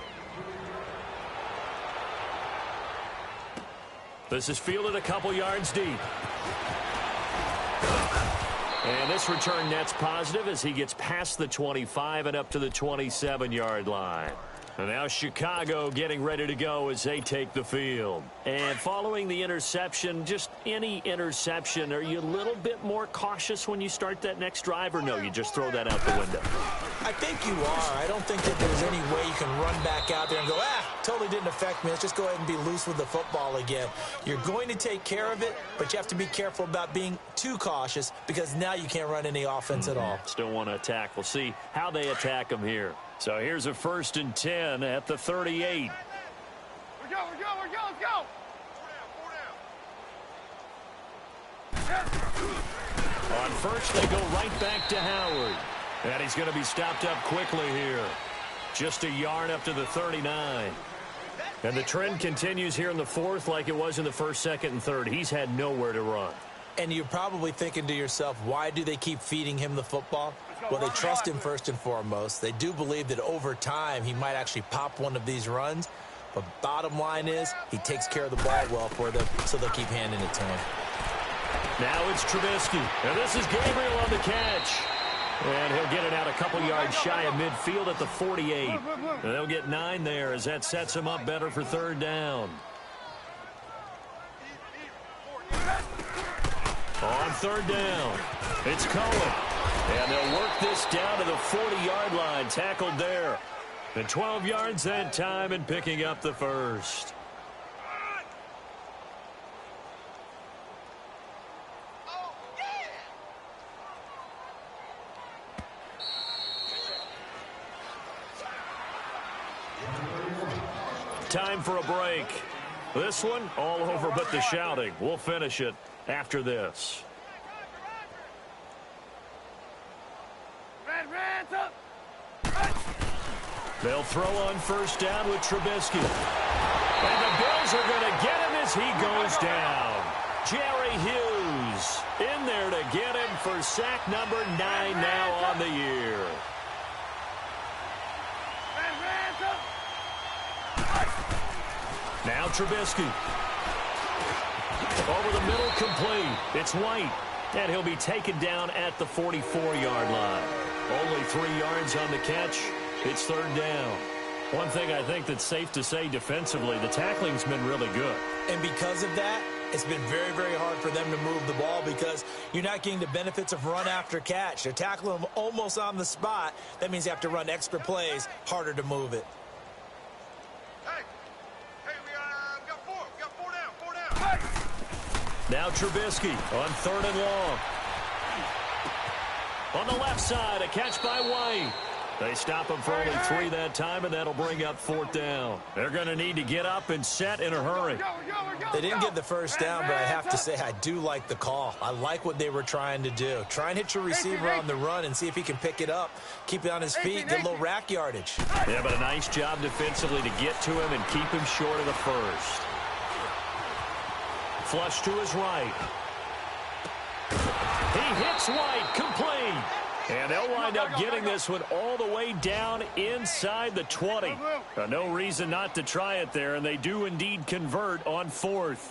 This is fielded a couple yards deep. And this return net's positive as he gets past the 25 and up to the 27-yard line. And now Chicago getting ready to go as they take the field. And following the interception, just any interception, are you a little bit more cautious when you start that next drive, or no, you just throw that out the window? I think you are. I don't think that there's any way you can run back out there and go, totally didn't affect me. Let's just go ahead and be loose with the football again. You're going to take care of it, but you have to be careful about being too cautious because now you can't run any offense at all. Still want to attack. We'll see how they attack them here. So here's a 1st and 10 at the 38. We go, let's go. On first, they go right back to Howard. And he's going to be stopped up quickly here. Just a yard up to the 39. And the trend continues here in the 4th like it was in the 1st, 2nd, and 3rd. He's had nowhere to run. And you're probably thinking to yourself, why do they keep feeding him the football? Well, they trust him first and foremost. They do believe that over time he might actually pop one of these runs. But bottom line is he takes care of the ball well for them, so they'll keep handing it to him. Now it's Trubisky. And this is Gabriel on the catch. And he'll get it out a couple yards shy of midfield at the 48. And they'll get 9 there as that sets him up better for 3rd down. On 3rd down, it's Cohen. And they'll work this down to the 40-yard line, tackled there. And 12 yards that time and picking up the 1st. Time for a break. This one, all over but the shouting. We'll finish it after this. They'll throw on 1st down with Trubisky. And the Bills are going to get him as he goes down. Jerry Hughes in there to get him for sack number 9 now on the year. Now Trubisky. Over the middle, complete. It's White. And he'll be taken down at the 44-yard line. Only 3 yards on the catch. It's 3rd down. One thing I think that's safe to say defensively, the tackling's been really good. And because of that, it's been very, very hard for them to move the ball because you're not getting the benefits of run after catch. They're tackling them almost on the spot. That means you have to run extra plays, harder to move it. Now Trubisky on 3rd and long. On the left side, a catch by White. They stop him for only 3 that time, and that'll bring up 4th down. They're going to need to get up and set in a hurry. They didn't get the 1st down, but I have to say I do like the call. I like what they were trying to do. Try and hit your receiver on the run and see if he can pick it up, keep it on his feet, get a little rack yardage. Yeah, but a nice job defensively to get to him and keep him short of the 1st. Flush to his right. He hits White, complete. And they'll wind up getting this one all the way down inside the 20. No reason not to try it there, and they do indeed convert on 4th.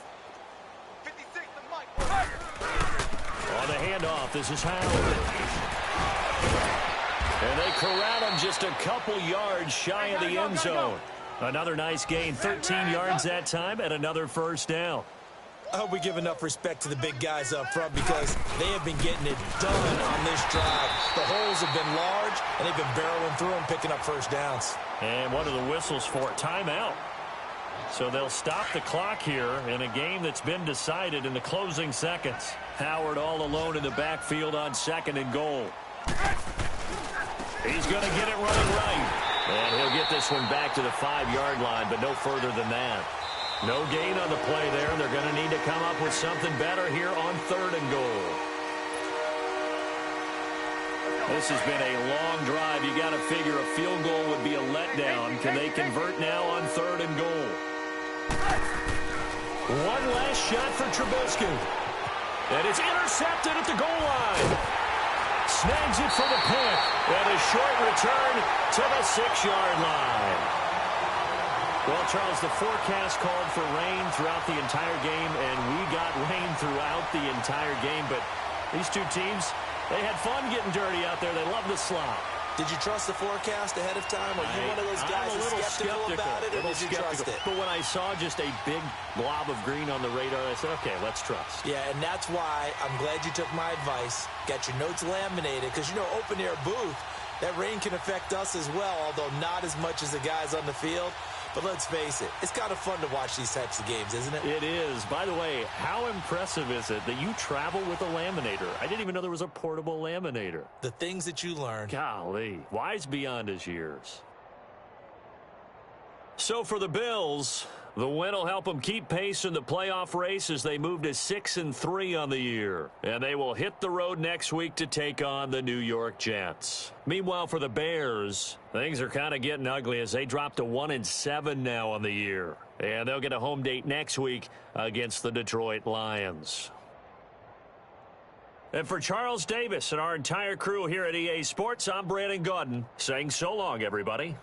On the handoff, this is Howard. And they corral him just a couple yards shy of the end zone. Another nice gain, 13 yards that time, and another 1st down. I hope we give enough respect to the big guys up front because they have been getting it done on this drive. The holes have been large, and they've been barreling through them, picking up 1st downs. And one of the whistles for timeout. So they'll stop the clock here in a game that's been decided in the closing seconds. Howard all alone in the backfield on 2nd and goal. He's going to get it running right. And he'll get this one back to the 5-yard line, but no further than that. No gain on the play there, and they're going to need to come up with something better here on 3rd and goal. This has been a long drive. You got to figure a field goal would be a letdown. Can they convert now on 3rd and goal? One last shot for Trubisky. And it's intercepted at the goal line. Snags it for the pick. And a short return to the 6-yard line. Well, Charles, the forecast called for rain throughout the entire game, and we got rain throughout the entire game. But these two teams, they had fun getting dirty out there. They love the slop. Did you trust the forecast ahead of time? Are you one of those guys I'm a little skeptical about it, or did you trust it? But when I saw just a big blob of green on the radar, I said, okay, let's trust. Yeah, and that's why I'm glad you took my advice. Got your notes laminated, because, you know, open-air booth, that rain can affect us as well, although not as much as the guys on the field. But let's face it, it's kind of fun to watch these types of games, isn't it? It is. By the way, how impressive is it that you travel with a laminator? I didn't even know there was a portable laminator. The things that you learn. Golly, wise beyond his years. So for the Bills, the win will help them keep pace in the playoff race as they move to 6-3 on the year. And they will hit the road next week to take on the New York Jets. Meanwhile, for the Bears, things are kind of getting ugly as they drop to 1-7 now on the year. And they'll get a home date next week against the Detroit Lions. And for Charles Davis and our entire crew here at EA Sports, I'm Brandon Gaudin saying so long, everybody.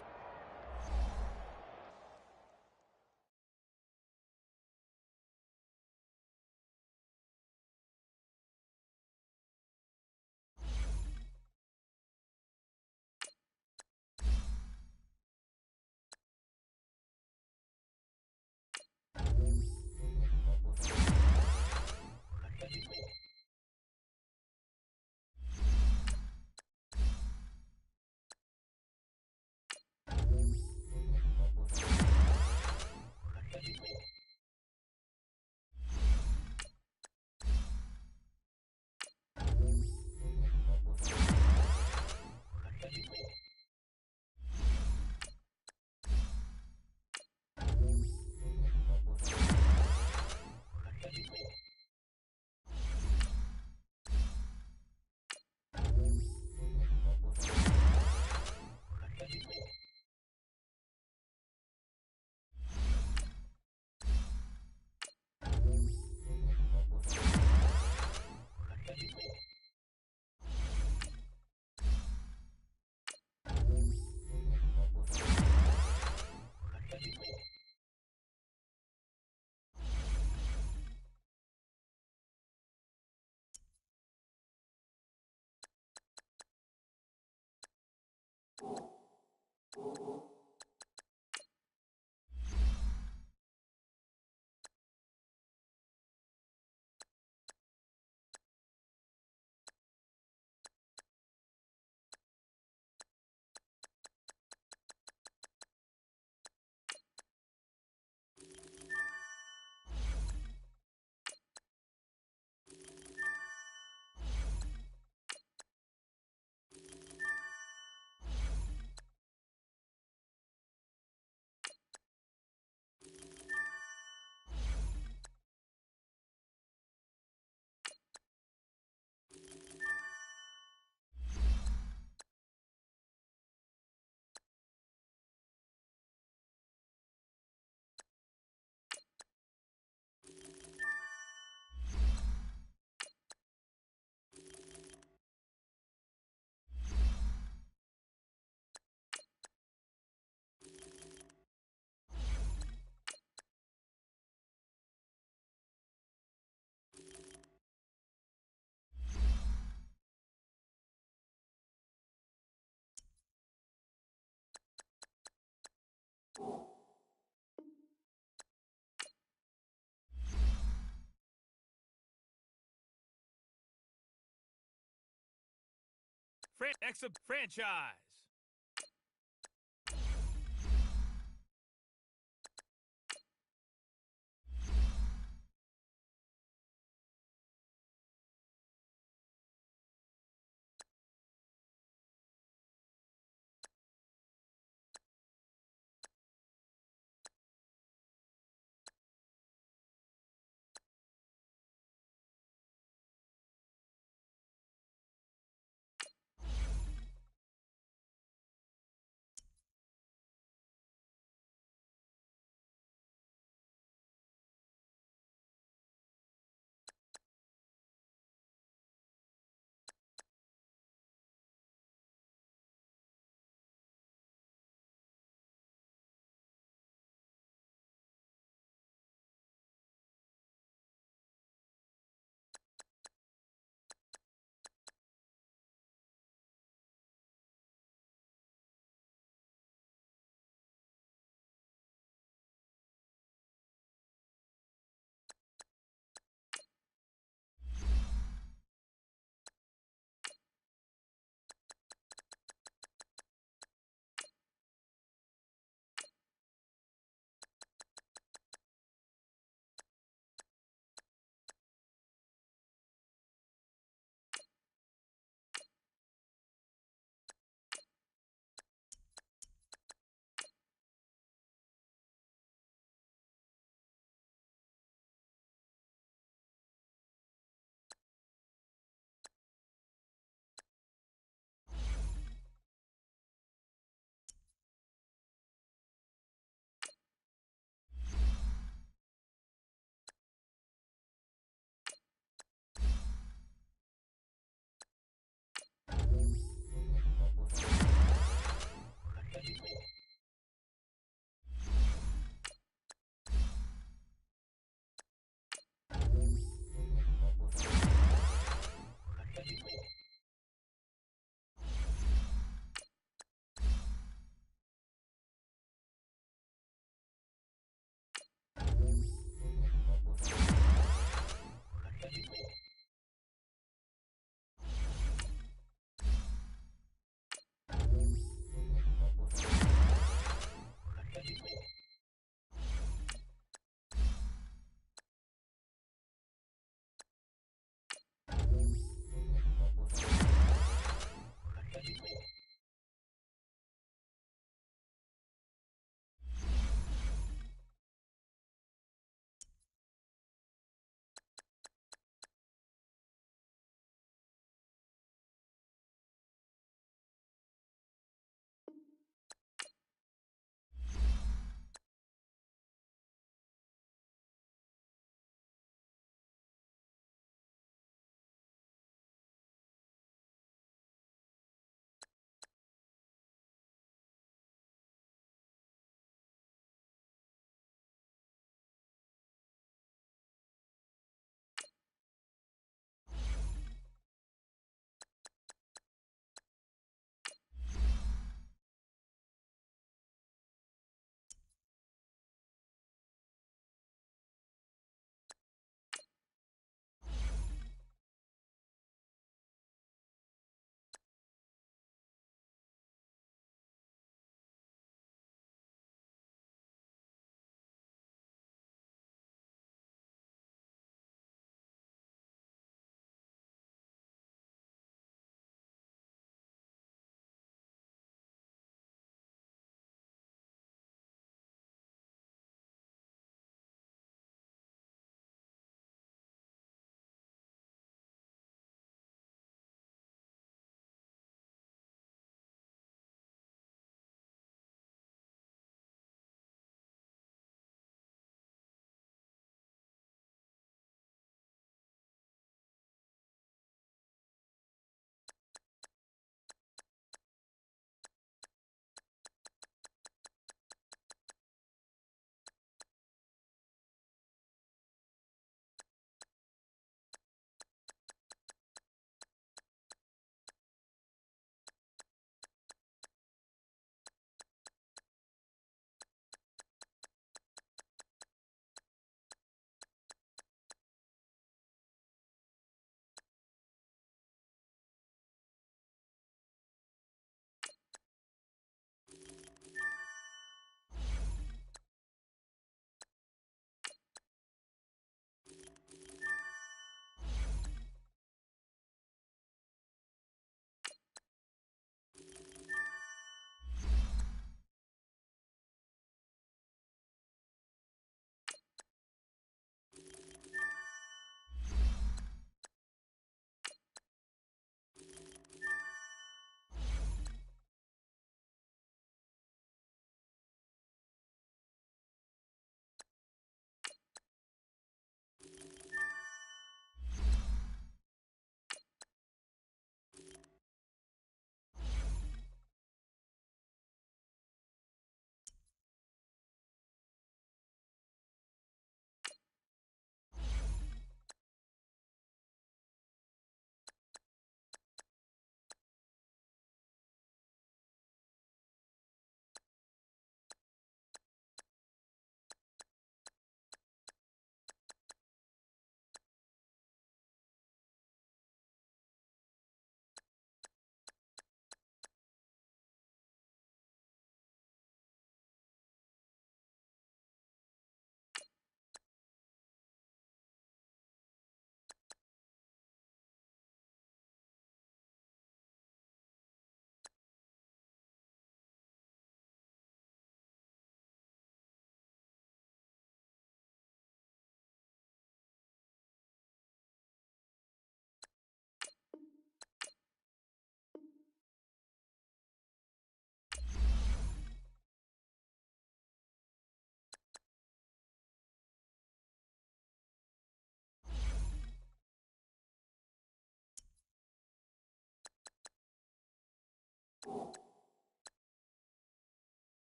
Franchise.